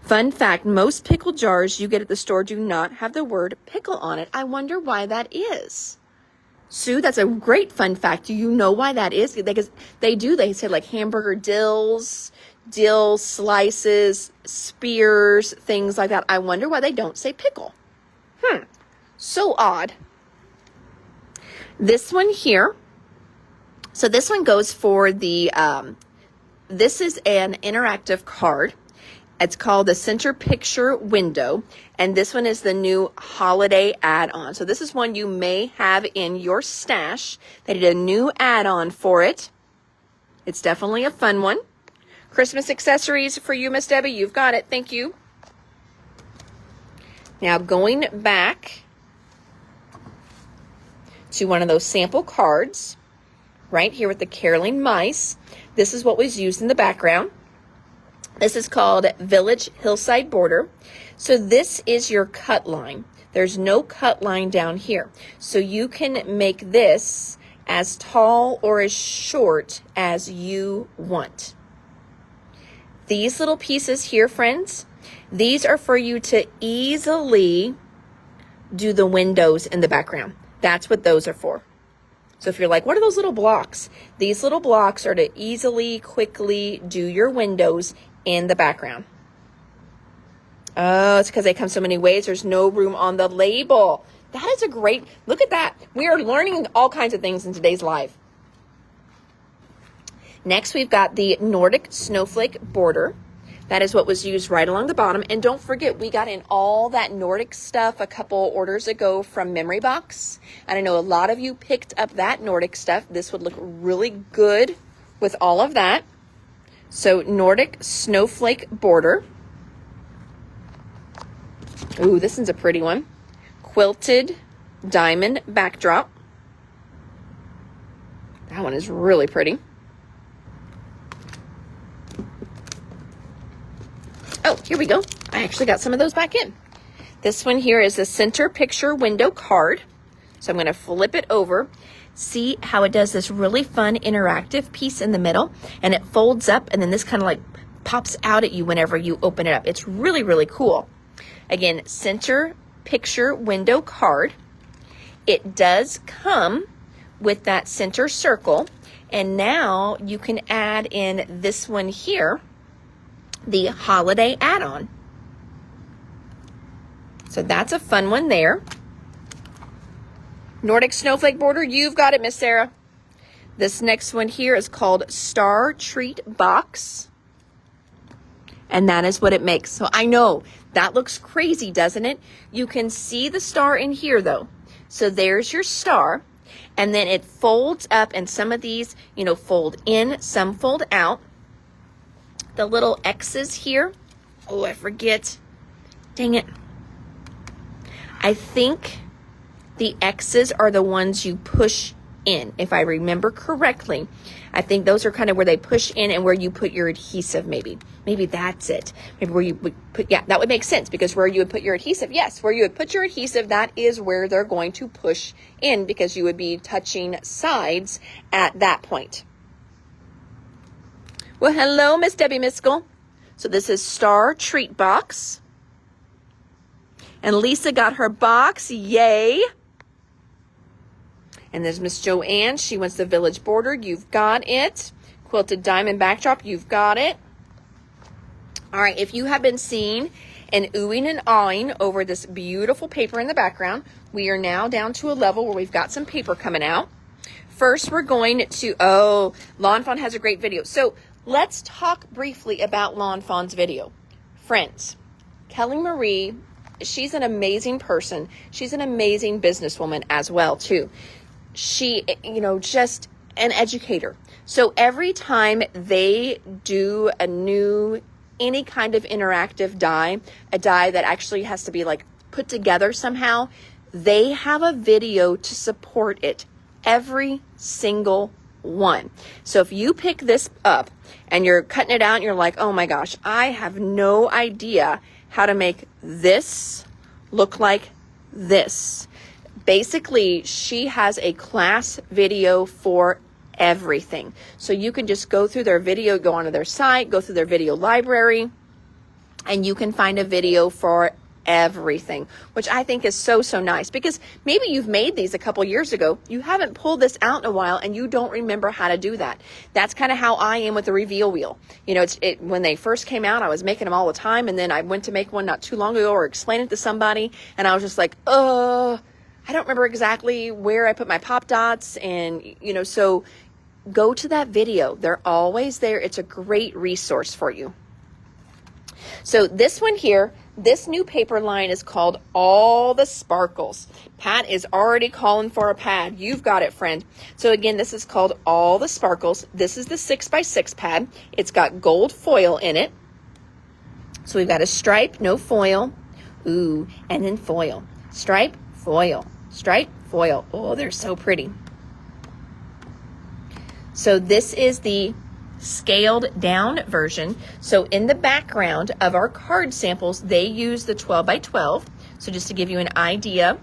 Fun fact, most pickle jars you get at the store do not have the word pickle on it. I wonder why that is. Sue, that's a great fun fact. Do you know why that is? Because they say like hamburger dills, dill slices, spears, things like that. I wonder why they don't say pickle. So odd. This one here. So this one goes for the, this is an interactive card. It's called the Center Picture Window, and this one is the new holiday add-on. So this is one you may have in your stash. They did a new add-on for it. It's definitely a fun one. Christmas accessories for you, Miss Debbie. You've got it. Thank you. Now going back to one of those sample cards right here with the caroling mice. This is what was used in the background. This is called Village Hillside Border. So this is your cut line. There's no cut line down here. So you can make this as tall or as short as you want. These little pieces here, friends, these are for you to easily do the windows in the background. That's what those are for. So if you're like, what are those little blocks? These little blocks are to easily, quickly do your windows in the background. Oh, it's because they come so many ways. There's no room on the label. That is a great, look at that. We are learning all kinds of things in today's live. Next, we've got the Nordic Snowflake border. That is what was used right along the bottom. And don't forget, we got in all that Nordic stuff a couple orders ago from Memory Box. And I know a lot of you picked up that Nordic stuff. This would look really good with all of that. So Nordic Snowflake border. Ooh, this one's a pretty one. Quilted diamond backdrop. That one is really pretty. Oh, here we go. I actually got some of those back in. This one here is a Center Picture Window card. So I'm going to flip it over. See how it does this really fun interactive piece in the middle, and it folds up, and then this kind of like pops out at you whenever you open it up. It's really, really cool. Again, Center Picture Window card. It does come with that center circle, and now you can add in this one here, the holiday add-on. So that's a fun one there. Nordic Snowflake border, you've got it, Miss Sarah. This next one here is called Star Treat Box. And that is what it makes. So I know that looks crazy, doesn't it? You can see the star in here though. So there's your star. And then it folds up, and some of these, you know, fold in, some fold out. The little X's here. Oh, I forget. Dang it. I think the X's are the ones you push in, if I remember correctly. I think those are kind of where they push in and where you put your adhesive, maybe. Maybe that's it. Maybe where you would put, yeah, that would make sense, because where you would put your adhesive, yes, where you would put your adhesive, that is where they're going to push in, because you would be touching sides at that point. Well, hello, Miss Debbie Miskell. So this is Star Treat Box. And Lisa got her box, yay. And there's Miss Joanne. She wants the village border. You've got it. Quilted diamond backdrop. You've got it. All right. If you have been seeing and oohing and awing over this beautiful paper in the background, we are now down to a level where we've got some paper coming out. First, we're going to, oh, Lawn Fawn has a great video. So let's talk briefly about Lawn Fawn's video. Friends, Kelly Marie, she's an amazing person. She's an amazing businesswoman as well, too. She, you know, just an educator. So every time they do a new, any kind of interactive die, a die that actually has to be like put together somehow, they have a video to support it. Every single one. So if you pick this up and you're cutting it out and you're like, oh my gosh, I have no idea how to make this look like this. Basically, she has a class video for everything. So you can just go through their video, go onto their site, go through their video library, and you can find a video for everything, which I think is so, so nice, because maybe you've made these a couple years ago. You haven't pulled this out in a while and you don't remember how to do that. That's kind of how I am with the reveal wheel. You know, when they first came out, I was making them all the time. And then I went to make one not too long ago or explain it to somebody. And I was just like, I don't remember exactly where I put my pop dots. And, you know, so go to that video. They're always there. It's a great resource for you. So this one here, this new paper line is called All the Sparkles. Pat is already calling for a pad. You've got it, friend. So again, this is called All the Sparkles. This is the 6x6 pad. It's got gold foil in it. So we've got a stripe, no foil. Ooh, and then foil. Stripe, foil. Stripe, foil. Oh, they're so pretty. So this is the scaled down version. So in the background of our card samples, they use the 12 by 12. So just to give you an idea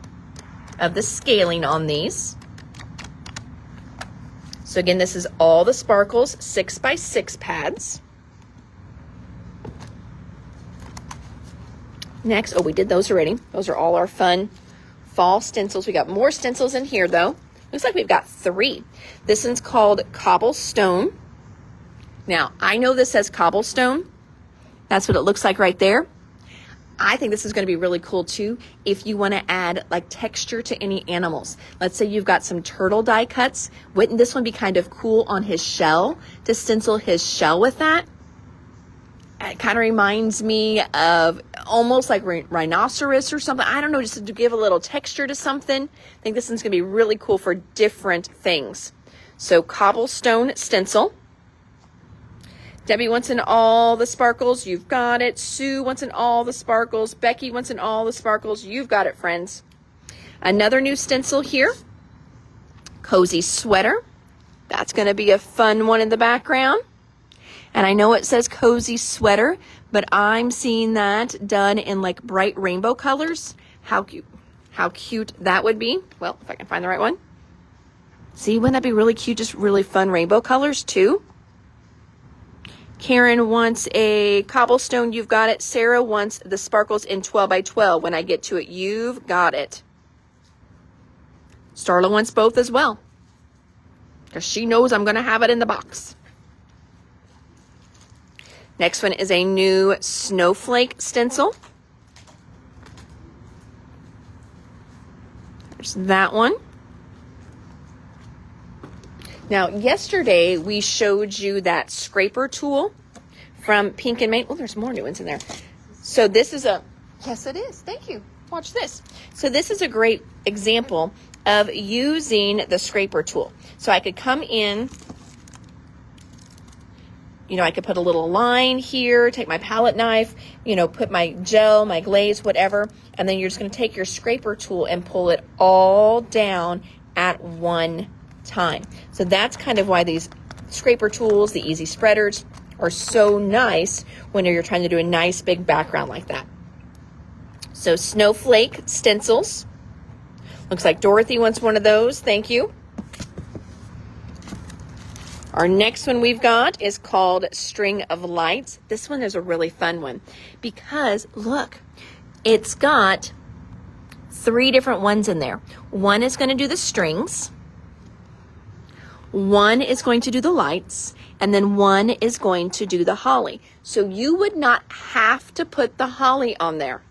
of the scaling on these. So again, this is All the Sparkles 6x6 pads. Next, oh, we did those already. Those are all our fun fall stencils. We got more stencils in here though. Looks like we've got 3. This one's called Cobblestone. Now, I know this says cobblestone. That's what it looks like right there. I think this is going to be really cool too if you want to add like texture to any animals. Let's say you've got some turtle die cuts. Wouldn't this one be kind of cool on his shell, to stencil his shell with that? It kind of reminds me of almost like rhinoceros or something. I don't know, just to give a little texture to something. I think this one's going to be really cool for different things. So cobblestone stencil. Debbie wants in All the Sparkles. You've got it. Sue wants in All the Sparkles. Becky wants in All the Sparkles. You've got it, friends. Another new stencil here. Cozy Sweater. That's going to be a fun one in the background. And I know it says Cozy Sweater, but I'm seeing that done in like bright rainbow colors. How cute. How cute that would be. Well, if I can find the right one. See, wouldn't that be really cute? Just really fun rainbow colors too. Karen wants a cobblestone. You've got it. Sarah wants the sparkles in 12 by 12. When I get to it, you've got it. Starla wants both as well, because she knows I'm going to have it in the box. Next one is a new snowflake stencil. There's that one. Now, yesterday we showed you that scraper tool from Pink and Main. Oh, there's more new ones in there. So this is yes, it is. Thank you. Watch this. So this is a great example of using the scraper tool. So I could come in, I could put a little line here, take my palette knife, put my gel, my glaze, whatever, and then you're just going to take your scraper tool and pull it all down at one time. So that's kind of why these scraper tools, the easy spreaders, are so nice when you're trying to do a nice big background like that. So snowflake stencils. Looks like Dorothy wants one of those. Thank you. Our next one we've got is called String of Lights. This one is a really fun one because look, it's got 3 different ones in there. One is going to do the strings. One is going to do the lights, and then one is going to do the holly. So you would not have to put the holly on there.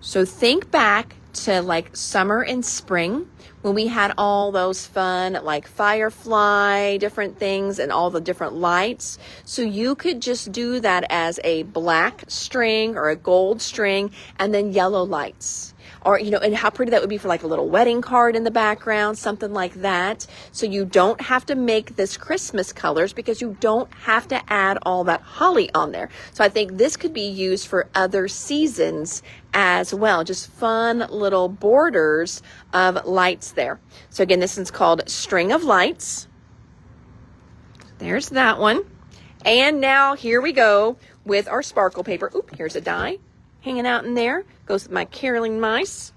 So think back to like summer and spring when we had all those fun like firefly, different things, and all the different lights. So you could just do that as a black string or a gold string and then yellow lights. Or, and how pretty that would be for like a little wedding card in the background, something like that. So you don't have to make this Christmas colors because you don't have to add all that holly on there. So I think this could be used for other seasons as well. Just fun little borders of lights there. So again, this one's called String of Lights. There's that one. And now here we go with our sparkle paper. Oop, here's a die hanging out in there. Goes with my caroling mice.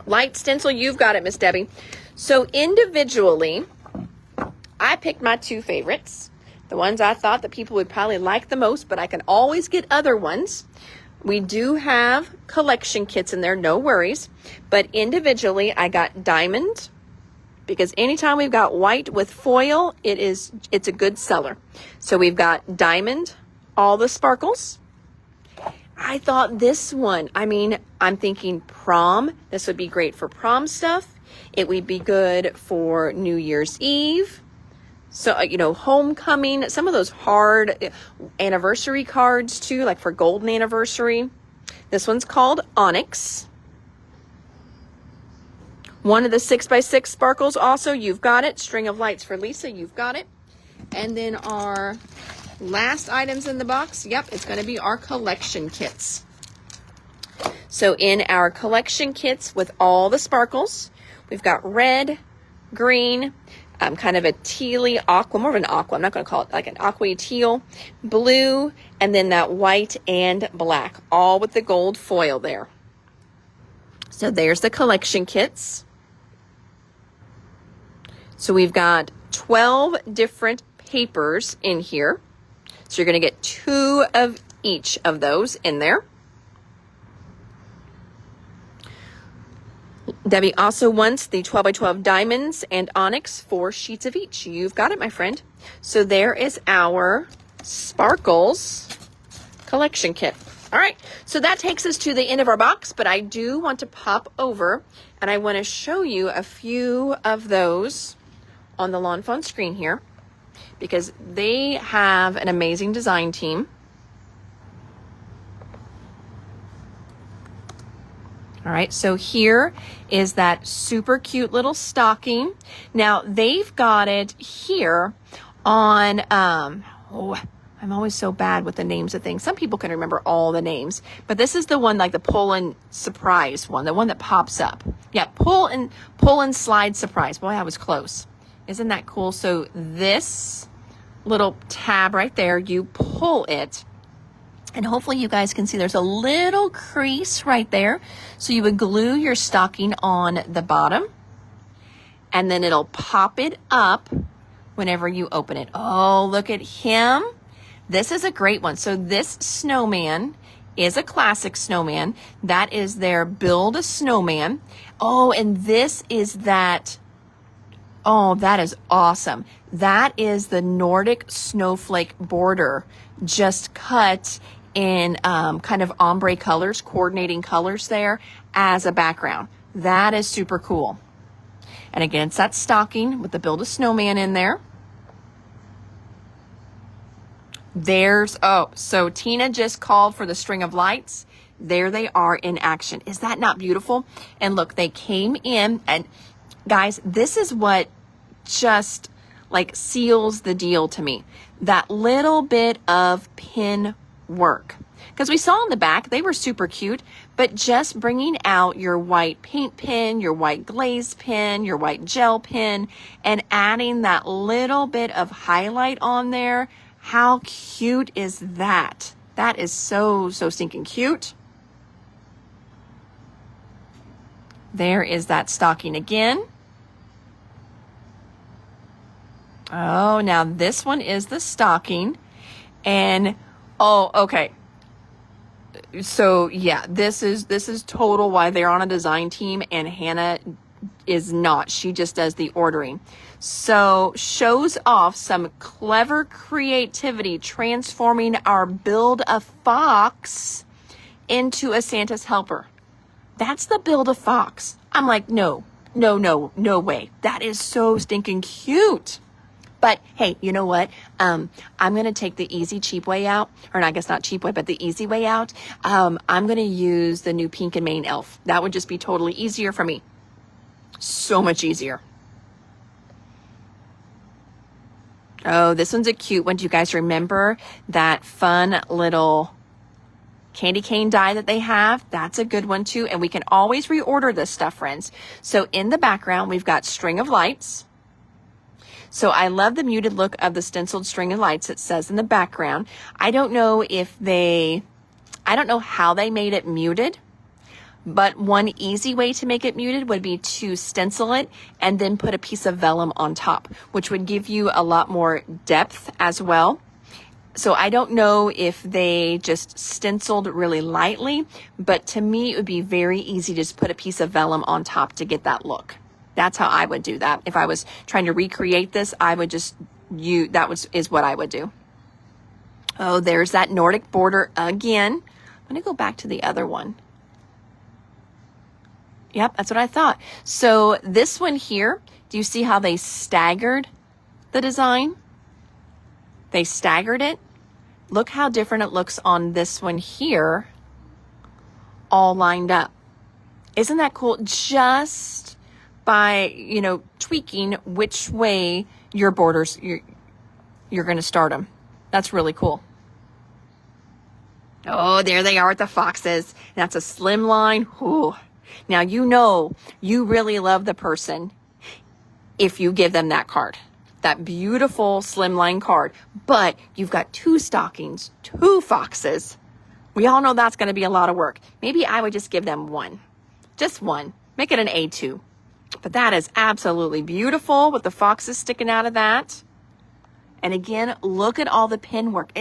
Light stencil, you've got it, Miss Debbie. So individually, I picked my 2 favorites. The ones I thought that people would probably like the most, but I can always get other ones. We do have collection kits in there, no worries. But individually, I got diamond, because anytime we've got white with foil, it's a good seller. So we've got diamond, all the sparkles. I thought this one, I'm thinking prom. This would be great for prom stuff. It would be good for New Year's Eve. So, homecoming, some of those hard anniversary cards too, like for golden anniversary. This one's called Onyx. One of the 6x6 sparkles also, you've got it. String of Lights for Lisa, you've got it. And then our last items in the box, yep, it's going to be our collection kits. So in our collection kits with all the sparkles, we've got red, green, kind of a tealy aqua, more of an aqua. I'm not going to call it like an aqua teal, blue, and then that white and black, all with the gold foil there. So there's the collection kits. So we've got 12 different papers in here. So you're going to get 2 of each of those in there. Debbie also wants the 12x12 diamonds and onyx, 4 sheets of each. You've got it, my friend. So there is our sparkles collection kit. All right, so that takes us to the end of our box, but I do want to pop over and I want to show you a few of those on the Lawn Fawn screen here, because they have an amazing design team. All right, so here is that super cute little stocking. Now, they've got it here on, I'm always so bad with the names of things. Some people can remember all the names, but this is the one, like the pull and surprise one, the one that pops up. Yeah, pull and slide surprise. Boy, I was close. Isn't that cool? So this little tab right there, you pull it, and hopefully you guys can see there's a little crease right there. So you would glue your stocking on the bottom, and then it'll pop it up whenever you open it. Oh, look at him. This is a great one. So this snowman is a classic snowman. That is their Build a Snowman. Oh, and this is that. Oh, that is awesome. That is the Nordic snowflake border just cut in kind of ombre colors, coordinating colors there as a background. That is super cool. And again, it's that stocking with the Build a Snowman in there. So Tina just called for the string of lights. There they are in action. Is that not beautiful? And look, they came in, and guys, this is what just like seals the deal to me. That little bit of pin work. Because we saw in the back, they were super cute, but just bringing out your white paint pen, your white glaze pen, your white gel pen, and adding that little bit of highlight on there. How cute is that? That is so stinking cute. There is that stocking again. Oh, now this one is the stocking. And, oh, okay. So yeah, this is total why they're on a design team and Hannah is not. She just does the ordering. So shows off some clever creativity transforming our Build a Fox into a Santa's helper. That's the Build a Fox. I'm like, no way. That is so stinking cute. But hey, you know what? I'm going to take the easy, cheap way out. Or I guess not cheap way, but the easy way out. I'm going to use the new Pink and Mane elf. That would just be totally easier for me. So much easier. Oh, this one's a cute one. Do you guys remember that fun little candy cane die that they have? That's a good one too. And we can always reorder this stuff, friends. So in the background, we've got string of lights. So I love the muted look of the stenciled string of lights, it says in the background. I don't know how they made it muted, but one easy way to make it muted would be to stencil it and then put a piece of vellum on top, which would give you a lot more depth as well. So I don't know if they just stenciled really lightly, but to me, it would be very easy to just put a piece of vellum on top to get that look. That's how I would do that. If I was trying to recreate this, I would just is what I would do. Oh, there's that Nordic border again. I'm going to go back to the other one. Yep, that's what I thought. So this one here, do you see how they staggered the design? They staggered it. Look how different it looks on this one here, all lined up. Isn't that cool? Just by, tweaking which way your borders, you're going to start them. That's really cool. Oh, there they are at the foxes. That's a slim line. Ooh. Now, you really love the person if you give them that card, that beautiful slimline card, but you've got 2 stockings, 2 foxes. We all know that's going to be a lot of work. Maybe I would just give them one, just one, make it an A2. But that is absolutely beautiful with the foxes sticking out of that. And again, look at all the pin work.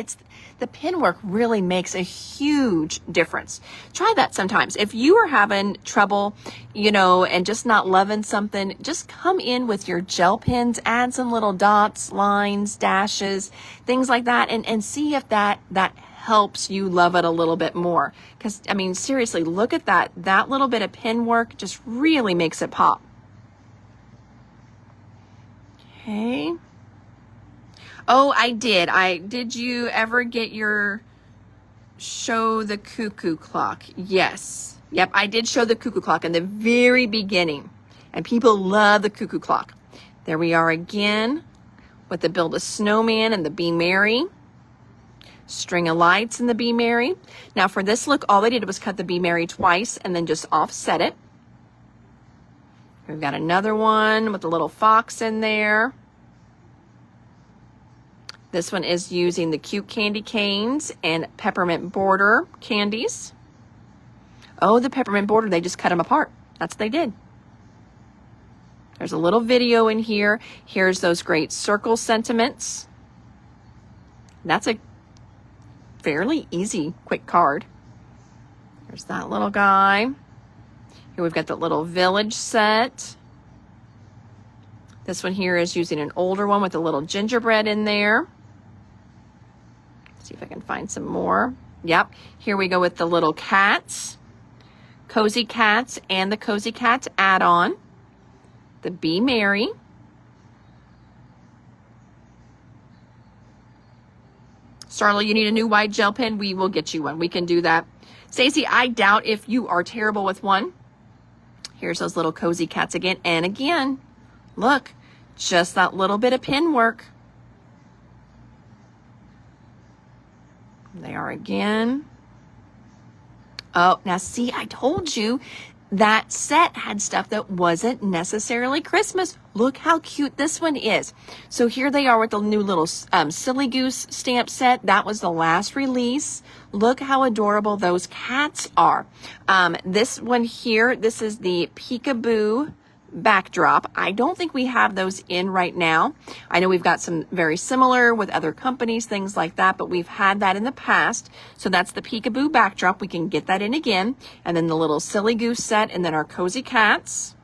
The pin work really makes a huge difference. Try that sometimes. If you are having trouble, and just not loving something, just come in with your gel pens, add some little dots, lines, dashes, things like that, and see if that helps you love it a little bit more. Because, seriously, look at that. That little bit of pin work just really makes it pop. Okay. Oh, I did. Did you ever get your show the cuckoo clock? Yes. Yep, I did show the cuckoo clock in the very beginning. And people love the cuckoo clock. There we are again with the Build a Snowman and the Be Merry. String of lights and the Be Merry. Now for this look, all they did was cut the Be Merry twice and then just offset it. We've got another one with a little fox in there. This one is using the cute candy canes and peppermint border candies. Oh, the peppermint border, they just cut them apart. That's what they did. There's a little video in here. Here's those great circle sentiments. That's a fairly easy, quick card. There's that little guy. Here we've got the little village set. This one here is using an older one with a little gingerbread in there. See if I can find some more. Yep. Here we go with the little cats, Cozy Cats, and the Cozy Cats add-on, the Be Merry. Starla, you need a new wide gel pen? We will get you one. We can do that. Stacy, I doubt if you are terrible with one. Here's those little Cozy Cats again. And again, look, just that little bit of pin work. They are again. Oh, now see, I told you that set had stuff that wasn't necessarily Christmas. Look how cute this one is. So here they are with the new little Silly Goose stamp set. That was the last release. Look how adorable those cats are. This one here, this is the Peekaboo backdrop. I don't think we have those in right now. I know we've got some very similar with other companies, things like that, but we've had that in the past. So that's the Peekaboo backdrop. We can get that in again. And then the little Silly Goose set, and then our Cozy Cats.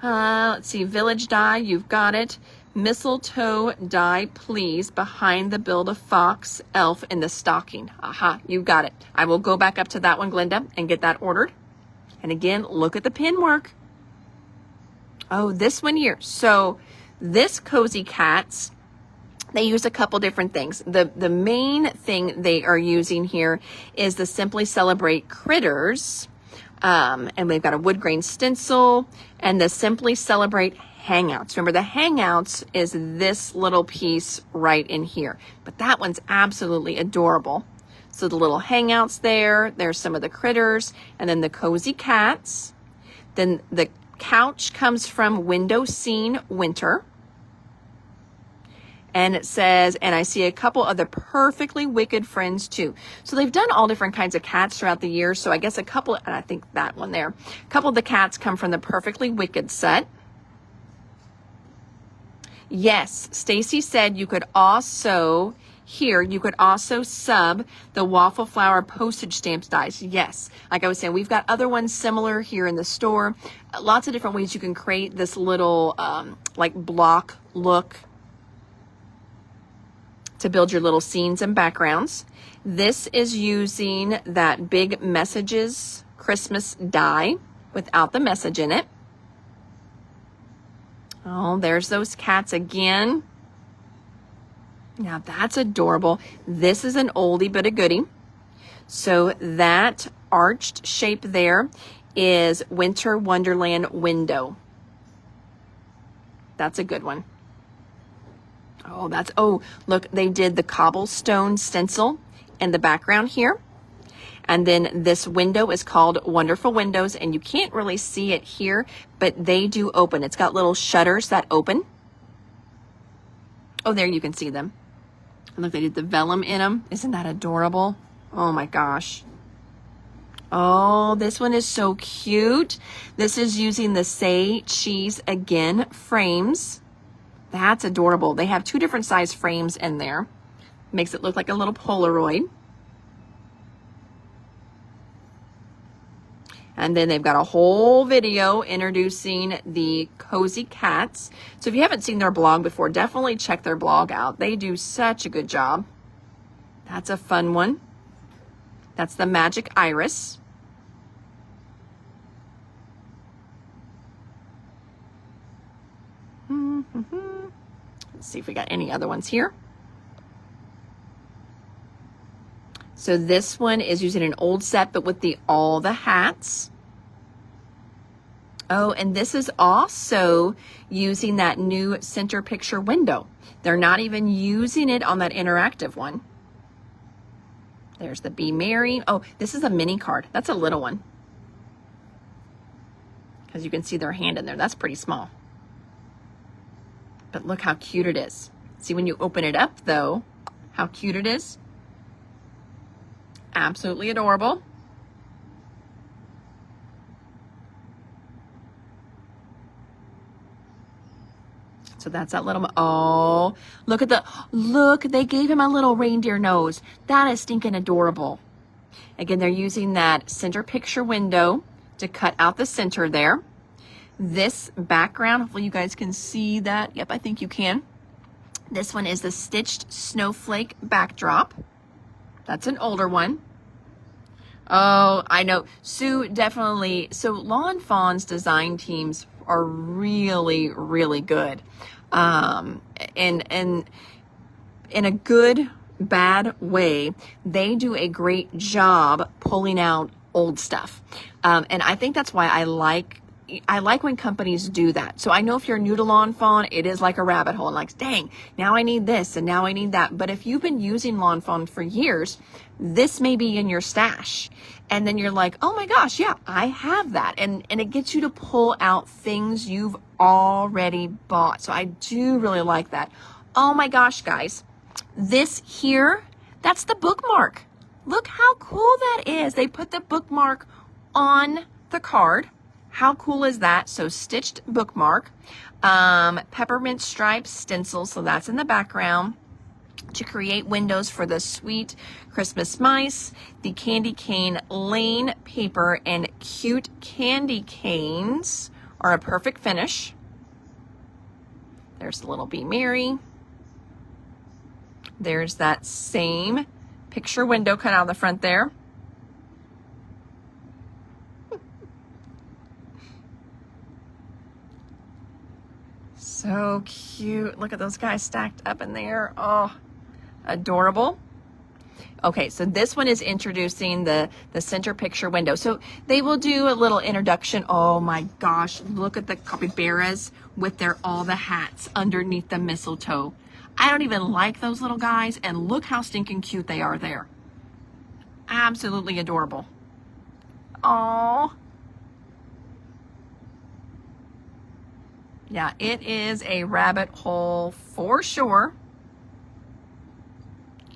Let's see, Village Die, you've got it. Mistletoe Die, please, behind the build a fox, elf in the stocking. Aha, you got it. I will go back up to that one, Glenda, and get that ordered. And again, look at the pin work. Oh, this one here. So this Cozy Cats, they use a couple different things. The main thing they are using here is the Simply Celebrate Critters. And they've got a wood grain stencil and the Simply Celebrate Hangouts. Remember, the Hangouts is this little piece right in here. But that one's absolutely adorable. So the little Hangouts there, there's some of the critters, and then the Cozy Cats. Then the couch comes from Window Scene Winter. And it says, and I see a couple of the Perfectly Wicked Friends too. So they've done all different kinds of cats throughout the year. So I guess a couple, and I think that one there, a couple of the cats come from the Perfectly Wicked set. Yes, Stacy said you could also, here, you could also sub the Waffle Flower postage stamps dies. Yes, like I was saying, we've got other ones similar here in the store. Lots of different ways you can create this little like block look to build your little scenes and backgrounds. This is using that Big Messages Christmas die without the message in it. Oh, there's those cats again. Now that's adorable. This is an oldie but a goodie. So that arched shape there is Winter Wonderland Window. That's a good one. Oh, look, they did the cobblestone stencil in the background here. And then this window is called Wonderful Windows, and you can't really see it here, but they do open. It's got little shutters that open. Oh, there you can see them. And look, they did the vellum in them. Isn't that adorable? Oh my gosh. Oh, this one is so cute. This is using the Say Cheese Again frames. That's adorable. They have two different size frames in there. Makes it look like a little Polaroid. And then they've got a whole video introducing the Cozy Cats. So if you haven't seen their blog before, definitely check their blog out. They do such a good job. That's a fun one. That's the Magic Iris. Let's see if we got any other ones here. So this one is using an old set, but with all the hats. Oh, and this is also using that new center picture window. They're not even using it on that interactive one. There's the Be Merry. Oh, this is a mini card. That's a little one. Because you can see their hand in there. That's pretty small. But look how cute it is. See, when you open it up, though, how cute it is. Absolutely adorable. So that's that little, oh, look, they gave him a little reindeer nose. That is stinking adorable. Again, they're using that center picture window to cut out the center there. This background, hopefully you guys can see that. Yep, I think you can. This one is the stitched snowflake backdrop. That's an older one. Oh, I know. Sue definitely. So Lawn Fawn's design teams are really, really good. And in a good, bad way, they do a great job pulling out old stuff. And I think that's why I like when companies do that. So I know if you're new to Lawn Fawn, it is like a rabbit hole. And like, dang, now I need this and now I need that. But if you've been using Lawn Fawn for years, this may be in your stash. And then you're like, oh my gosh, yeah, I have that. And it gets you to pull out things you've already bought. So I do really like that. Oh my gosh, guys, this here, that's the bookmark. Look how cool that is. They put the bookmark on the card. How cool is that? So stitched bookmark, peppermint stripes stencil, so that's in the background, to create windows for the sweet Christmas mice, the candy cane lane paper, and cute candy canes are a perfect finish. There's the little Be Merry. There's that same picture window cut out of the front there. So cute. Look at those guys stacked up in there. Oh, adorable. Okay, so this one is introducing the center picture window. So they will do a little introduction. Oh my gosh, look at the capybaras with all the hats underneath the mistletoe. I don't even like those little guys, and look how stinking cute they are there. Absolutely adorable. Oh. Yeah, it is a rabbit hole for sure.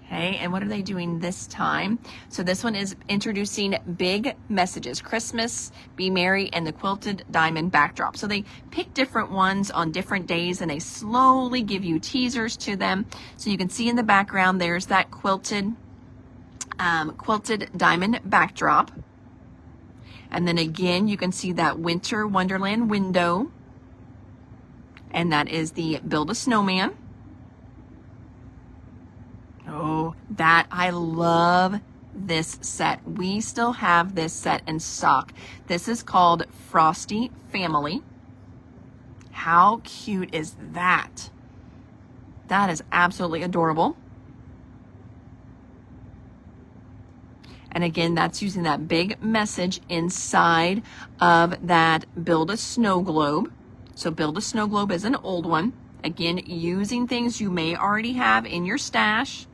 Okay, and what are they doing this time? So this one is introducing big messages. Christmas, Be Merry, and the quilted diamond backdrop. So they pick different ones on different days, and they slowly give you teasers to them. So you can see in the background, there's that quilted diamond backdrop. And then again, you can see that Winter Wonderland window. And that is the Build a Snowman. Oh, I love this set. We still have this set in stock. This is called Frosty Family. How cute is that? That is absolutely adorable. And again, that's using that big message inside of that Build a Snow Globe. So Build a Snow Globe is an old one. Again, using things you may already have in your stash.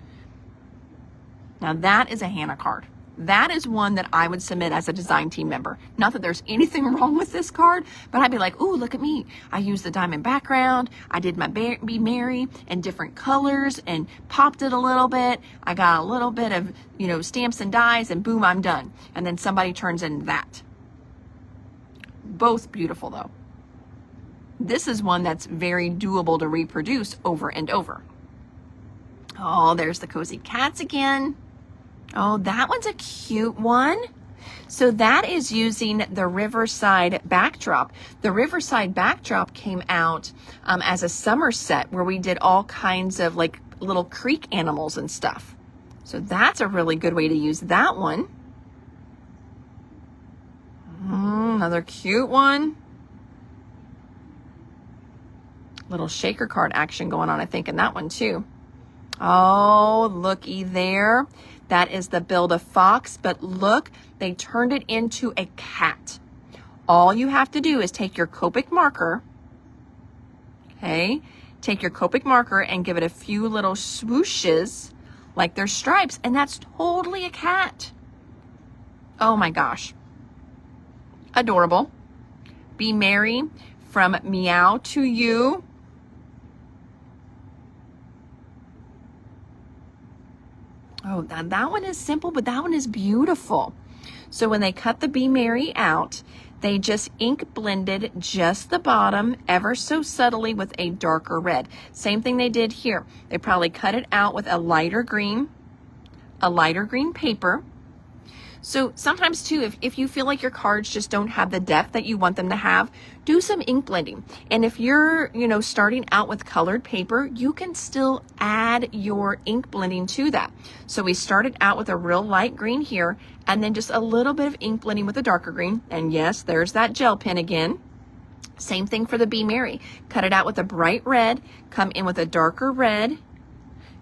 Now that is a Hannah card. That is one that I would submit as a design team member. Not that there's anything wrong with this card, but I'd be like, ooh, look at me. I used the diamond background. I did my Be Merry in different colors and popped it a little bit. I got a little bit of, stamps and dies, and boom, I'm done. And then somebody turns in that. Both beautiful though. This is one that's very doable to reproduce over and over. Oh, there's the cozy cats again. Oh, that one's a cute one. So that is using the Riverside backdrop. The Riverside backdrop came out as a summer set where we did all kinds of like little creek animals and stuff. So that's a really good way to use that one. Another cute one. Little shaker card action going on, I think, in that one too. Oh, looky there. That is the Build a Fox, but look, they turned it into a cat. All you have to do is take your Copic marker, okay? Take your Copic marker and give it a few little swooshes like there's stripes, and that's totally a cat. Oh my gosh. Adorable. Be Merry from Meow to You. Oh, that one is simple, but that one is beautiful. So when they cut the Be Merry out, they just ink blended just the bottom ever so subtly with a darker red. Same thing they did here. They probably cut it out with a lighter green paper. So sometimes too, if you feel like your cards just don't have the depth that you want them to have, do some ink blending. And if you're, starting out with colored paper, you can still add your ink blending to that. So we started out with a real light green here, and then just a little bit of ink blending with a darker green. And yes, there's that gel pen again. Same thing for the Be Merry. Cut it out with a bright red, come in with a darker red,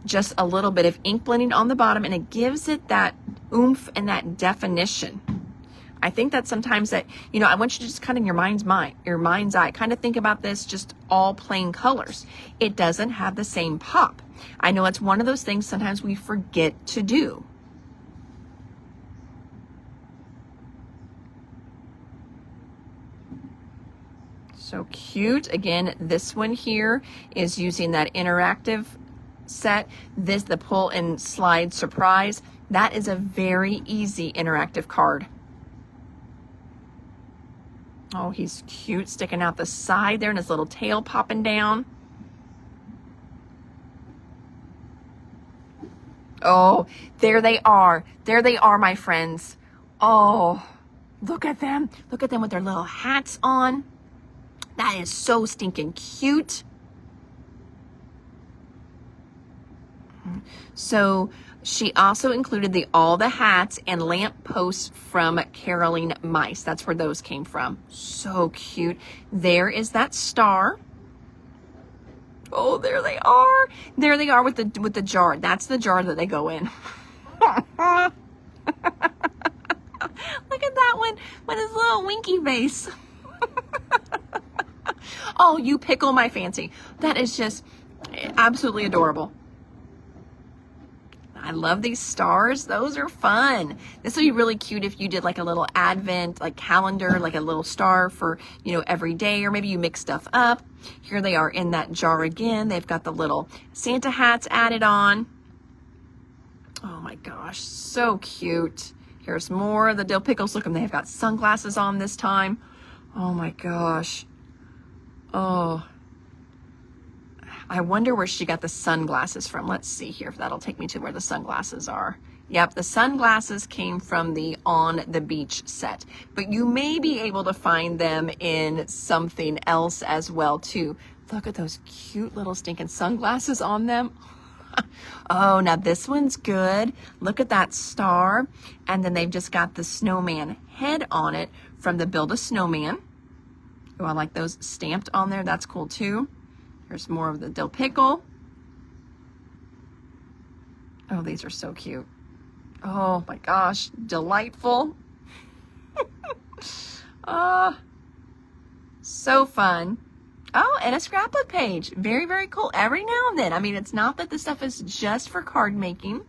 just a little bit of ink blending on the bottom, and it gives it that oomph and that definition. I think that sometimes that, I want you to just kind of in your mind's eye, kind of think about this just all plain colors. It doesn't have the same pop. I know it's one of those things sometimes we forget to do. So cute. Again, this one here is using that interactive set. The pull and slide surprise. That is a very easy interactive card. Oh, he's cute, sticking out the side there and his little tail popping down. Oh, there they are. There they are, my friends. Oh, look at them. Look at them with their little hats on. That is so stinking cute. So she also included all the hats and lamp posts from Caroling Mice. That's where those came from. So cute. There is that star. Oh, there they are. There they are with the jar. That's the jar that they go in. Look at that one with his little winky face. Oh, you pickle my fancy. That is just absolutely adorable. I love these stars. Those are fun. This would be really cute if you did like a little advent, like calendar, like a little star for, every day, or maybe you mix stuff up. Here they are in that jar again. They've got the little Santa hats added on. Oh my gosh, so cute. Here's more of the dill pickles. Look, they've got sunglasses on this time. Oh my gosh. Oh, I wonder where she got the sunglasses from. Let's see here if that'll take me to where the sunglasses are. Yep, the sunglasses came from the On the Beach set, but you may be able to find them in something else as well too. Look at those cute little stinking sunglasses on them. Oh, now this one's good. Look at that star. And then they've just got the snowman head on it from the Build a Snowman. Oh, I like those stamped on there. That's cool too. Here's more of the dill pickle. Oh, these are so cute. Oh my gosh, delightful. So fun. Oh, and a scrapbook page. Very, very cool. Every now and then. I mean, it's not that the stuff is just for card making,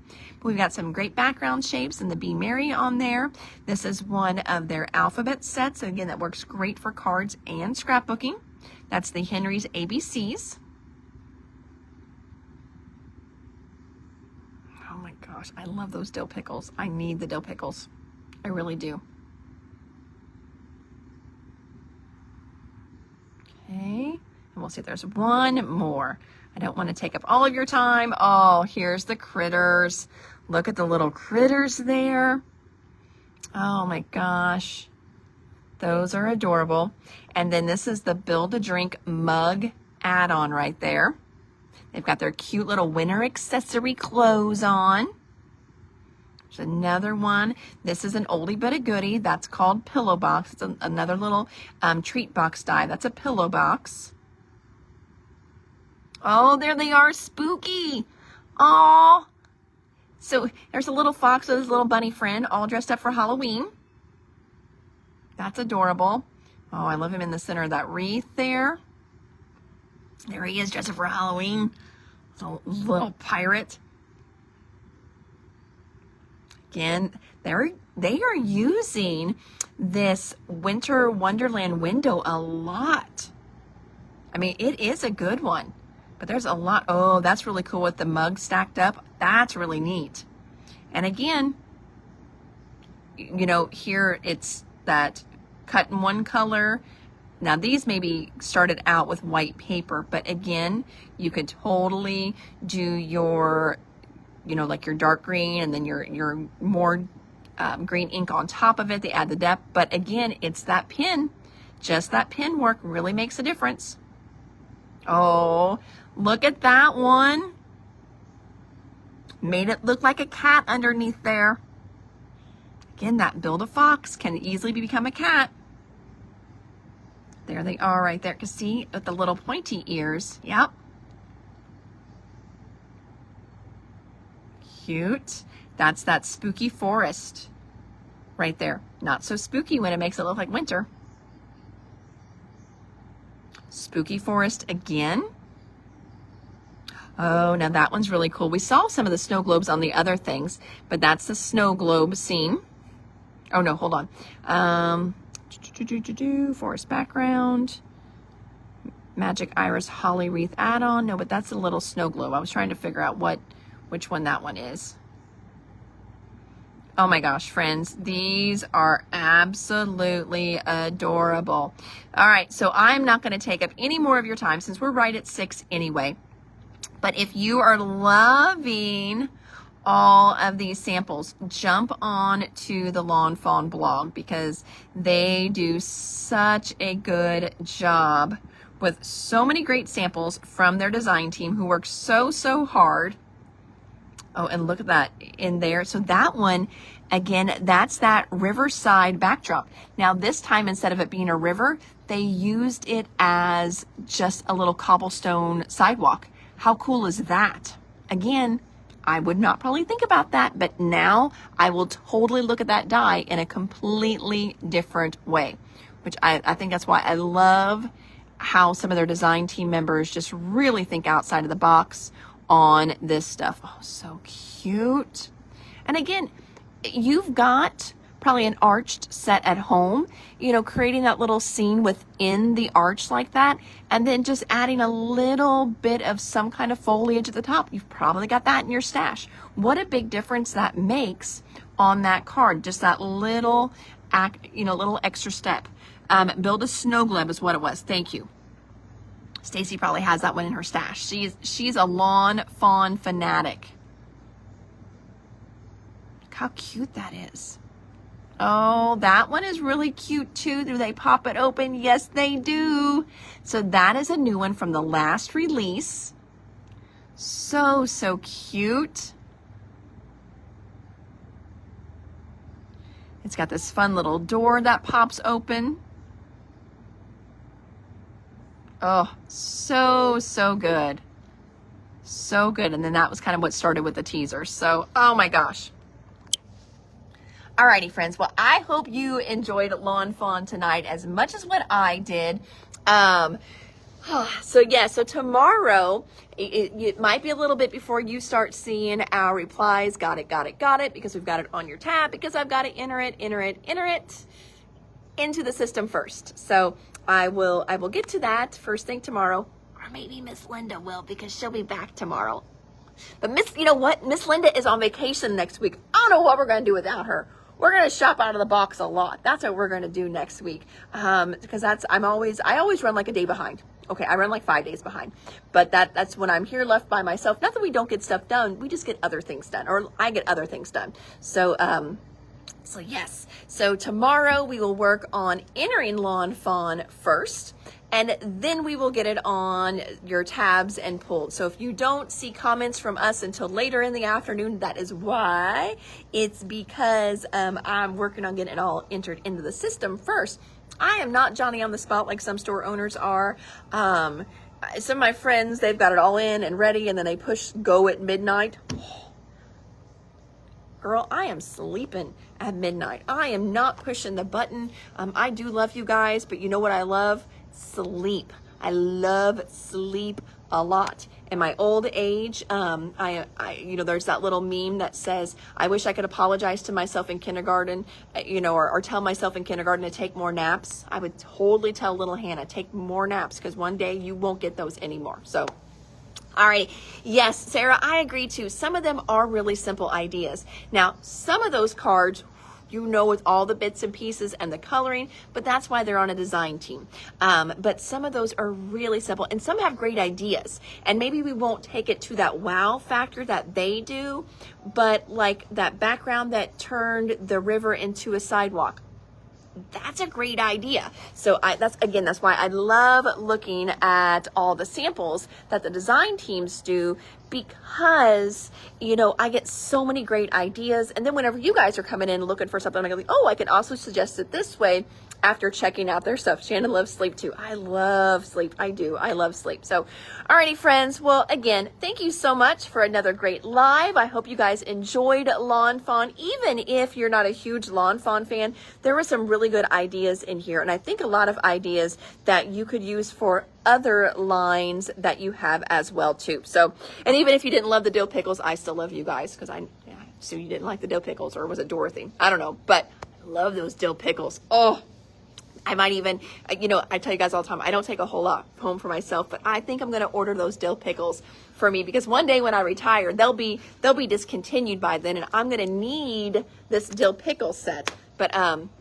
but we've got some great background shapes and the Be Merry on there. This is one of their alphabet sets. Again, that works great for cards and scrapbooking. That's the Henry's ABCs. Oh my gosh, I love those dill pickles. I need the dill pickles. I really do. Okay, and we'll see if there's one more. I don't want to take up all of your time. Oh, here's the critters. Look at the little critters there. Oh my gosh. Those are adorable. And then this is the Build a Drink mug add-on right there. They've got their cute little winter accessory clothes on. There's another one. This is an oldie but a goodie. That's called Pillow Box. It's another little treat box die. That's a pillow box. Oh, there they are, spooky. Aw. So there's a little fox with his little bunny friend all dressed up for Halloween. That's adorable. Oh, I love him in the center of that wreath there. There he is, dressed up for Halloween. Little pirate. Again, they are using this Winter Wonderland window a lot. I mean, it is a good one, but there's a lot. Oh, that's really cool with the mug stacked up. That's really neat. And again, here it's that cut in one color. Now these maybe started out with white paper, but again, you could totally do your, like your dark green and then your more green ink on top of it. They add the depth, but again, it's that pin. Just that pin work really makes a difference. Oh, look at that one. Made it look like a cat underneath there. Again, that build a fox can easily become a cat. There they are right there. Because see, with the little pointy ears. Yep. Cute. That's that spooky forest right there. Not so spooky when it makes it look like winter. Spooky forest again. Oh, now that one's really cool. We saw some of the snow globes on the other things, but that's the snow globe scene. Oh no, hold on. Forest background. Magic Iris Holly Wreath add-on. No, but that's a little snow globe. I was trying to figure out which one that one is. Oh my gosh, friends, these are absolutely adorable. All right, so I'm not going to take up any more of your time since we're right at 6 anyway. But if you are loving all of these samples, jump on to the Lawn Fawn blog because they do such a good job with so many great samples from their design team who work so hard. Oh, and look at that in there. So that one, again, that's that riverside backdrop. Now this time, instead of it being a river, they used it as just a little cobblestone sidewalk. How cool is that? Again, I would not probably think about that, but now I will totally look at that die in a completely different way, which I think that's why I love how some of their design team members just really think outside of the box on this stuff. Oh, so cute. And again, you've got probably an arched set at home, you know, creating that little scene within the arch like that, and then just adding a little bit of some kind of foliage at the top. You've probably got that in your stash. What a big difference that makes on that card. Just that little, little extra step. Build a snow globe is what it was. Thank you. Stacy probably has that one in her stash. She's a Lawn Fawn fanatic. Look how cute that is. Oh, that one is really cute too. Do they pop it open? Yes, they do. So that is a new one from the last release. So cute. It's got this fun little door that pops open. Oh, so good. So good. And then that was kind of what started with the teaser. So, oh my gosh. Alrighty, friends. Well, I hope you enjoyed Lawn Fawn tonight as much as what I did. So tomorrow, it might be a little bit before you start seeing our replies. Got it, because we've got it on your tab, because I've got to enter it into the system first. So I will get to that first thing tomorrow, or maybe Miss Linda will, because she'll be back tomorrow. But Miss Linda is on vacation next week. I don't know what we're going to do without her. We're going to shop out of the box a lot. That's what we're going to do next week. Because I always run like a day behind. Okay, I run like 5 days behind. But that's when I'm here left by myself. Not that we don't get stuff done. We just get other things done, or I get other things done. So yes. So tomorrow we will work on entering Lawn Fawn first, and then we will get it on your tabs and pulled. So if you don't see comments from us until later in the afternoon, that is why. It's because I'm working on getting it all entered into the system first. I am not Johnny on the spot like some store owners are. Some of my friends, they've got it all in and ready, and then they push go at midnight. Girl, I am sleeping at midnight. I am not pushing the button. I do love you guys, but you know what I love? Sleep. I love sleep a lot. In my old age, there's that little meme that says, I wish I could apologize to myself in kindergarten, or tell myself in kindergarten to take more naps. I would totally tell little Hannah, take more naps, because one day you won't get those anymore. So, all right. Yes, Sarah, I agree too. Some of them are really simple ideas. Now, some of those cards, with all the bits and pieces and the coloring, but that's why they're on a design team. But some of those are really simple, and some have great ideas, and maybe we won't take it to that wow factor that they do, but like that background that turned the river into a sidewalk. That's a great idea. So that's why I love looking at all the samples that the design teams do, because, I get so many great ideas. And then whenever you guys are coming in looking for something, I'm like, oh, I can also suggest it this way after checking out their stuff. Shannon loves sleep too. I love sleep. I do. I love sleep. So, alrighty, friends. Well, again, thank you so much for another great live. I hope you guys enjoyed Lawn Fawn. Even if you're not a huge Lawn Fawn fan, there were some really good ideas in here. And I think a lot of ideas that you could use for other lines that you have as well too. So, and even if you didn't love the dill pickles, I still love you guys, because I assume you didn't like the dill pickles, or was it Dorothy? I don't know, but I love those dill pickles. Oh, I might even, I tell you guys all the time, I don't take a whole lot home for myself, but I think I'm going to order those dill pickles for me, because one day when I retire, they'll be discontinued by then, and I'm going to need this dill pickle set. But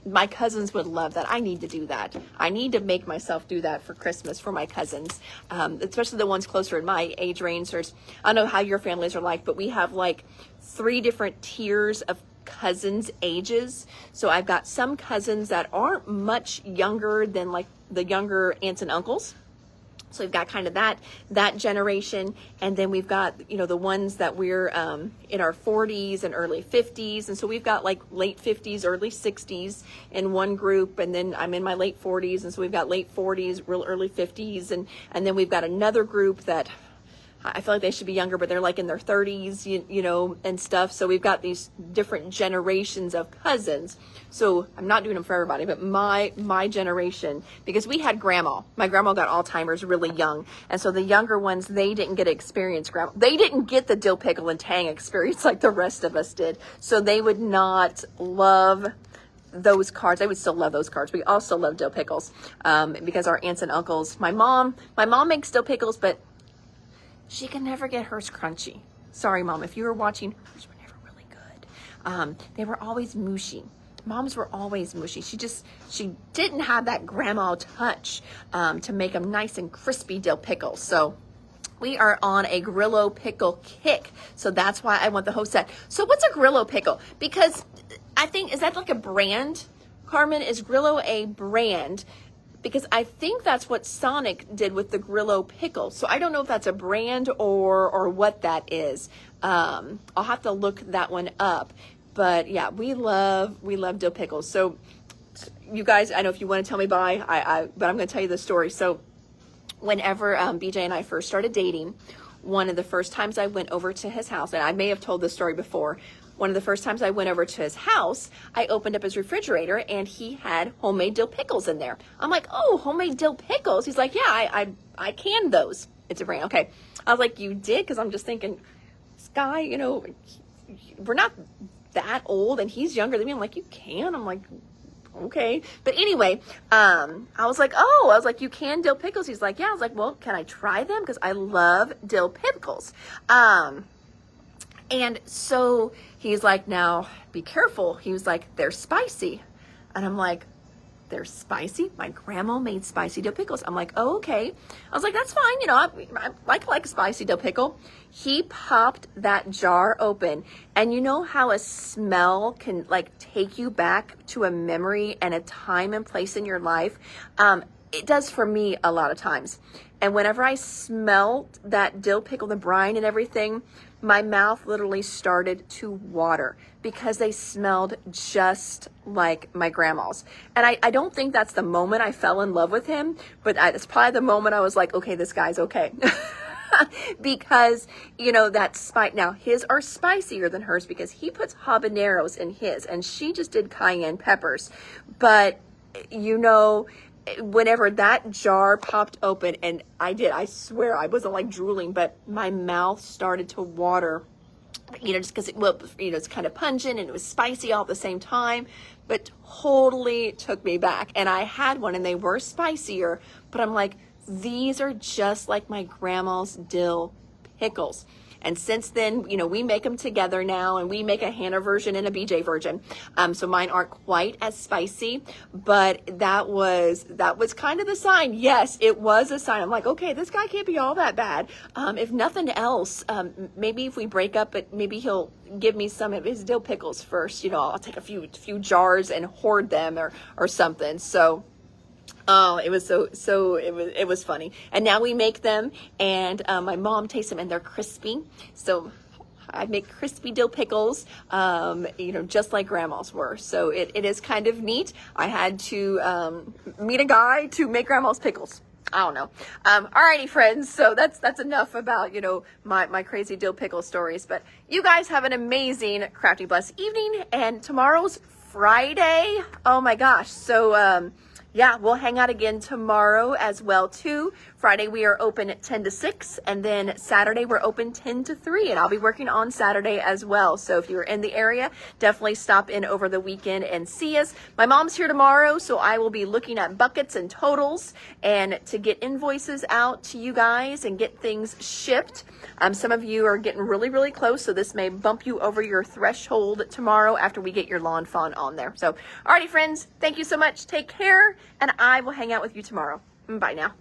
my cousins would love that. I need to do that. I need to make myself do that for Christmas for my cousins, especially the ones closer in my age range. I don't know how your families are like, but we have like 3 different tiers of cousins' ages. So I've got some cousins that aren't much younger than like the younger aunts and uncles. So we've got kind of that generation, and then we've got, the ones that we're in our 40s and early 50s, and so we've got like late 50s, early 60s in one group, and then I'm in my late 40s, and so we've got late 40s, real early 50s, and then we've got another group that I feel like they should be younger, but they're like in their 30s, and stuff. So we've got these different generations of cousins. So I'm not doing them for everybody, but my generation, because we had grandma. My grandma got Alzheimer's really young. And so the younger ones, they didn't get to experience grandma. They didn't get the dill pickle and tang experience like the rest of us did. So they would not love those cards. I would still love those cards. We also love dill pickles, because our aunts and uncles, my mom makes dill pickles, but she can never get hers crunchy. Sorry, Mom, if you were watching, hers were never really good. They were always mushy. Moms were always mushy. She didn't have that grandma touch to make them nice and crispy dill pickles. So we are on a Grillo pickle kick. So that's why I want the whole set. So what's a Grillo pickle? Because I think, is that like a brand? Carmen, is Grillo a brand? Because I think that's what Sonic did with the Grillo pickle. So I don't know if that's a brand or what that is. I'll have to look that one up. But yeah, we love dill pickles. So you guys, I know if you want to tell me bye, but I'm going to tell you the story. So whenever BJ and I first started dating, one of the first times I went over to his house, and I may have told this story before, one of the first times I went over to his house, I opened up his refrigerator and he had homemade dill pickles in there. I'm like, oh, homemade dill pickles? He's like, yeah, I canned those. It's a brand. Okay. I was like, you did? Because I'm just thinking, this guy, we're not that old and he's younger than me. I'm like, you can? I'm like, okay. But anyway, I was like, you can dill pickles? He's like, yeah. I was like, well, can I try them? Because I love dill pickles. And so he's like, now be careful. He was like, they're spicy. And I'm like, they're spicy? My grandma made spicy dill pickles. I'm like, oh, okay. I was like, that's fine. I like a spicy dill pickle. He popped that jar open. And you know how a smell can like take you back to a memory and a time and place in your life? It does for me a lot of times. And whenever I smelled that dill pickle, the brine and everything, my mouth literally started to water because they smelled just like my grandma's. And I don't think that's the moment I fell in love with him, but it's probably the moment I was like, okay, this guy's okay. Because, that spice, now his are spicier than hers because he puts habaneros in his and she just did cayenne peppers. But, whenever that jar popped open, and I swear I wasn't like drooling, but my mouth started to water, just because it's kind of pungent and it was spicy all at the same time, but totally took me back. And I had one and they were spicier, but I'm like, these are just like my grandma's dill pickles. And since then, you know, we make them together now, and we make a Hannah version and a BJ version. So mine aren't quite as spicy, but that was kind of the sign. Yes, it was a sign. I'm like, okay, this guy can't be all that bad. If nothing else, maybe if we break up, but maybe he'll give me some of his dill pickles first. You know, I'll take a few jars and hoard them or something. So. Oh, it was it was funny. And now we make them, and my mom tastes them, and they're crispy. So I make crispy dill pickles, you know, just like grandma's were. So it is kind of neat. I had to meet a guy to make grandma's pickles. I don't know. Alrighty, friends. So that's enough about, you know, my crazy dill pickle stories. But you guys have an amazing, crafty, blessed evening. And tomorrow's Friday. Oh my gosh. So, yeah, we'll hang out again tomorrow as well, too. Friday, we are open at 10 to 6, and then Saturday, we're open 10 to 3, and I'll be working on Saturday as well. So if you're in the area, definitely stop in over the weekend and see us. My mom's here tomorrow, so I will be looking at buckets and totals and to get invoices out to you guys and get things shipped. Some of you are getting really, really close, so this may bump you over your threshold tomorrow after we get your lawn fawn on there. So, alrighty, friends, thank you so much. Take care, and I will hang out with you tomorrow. Bye now.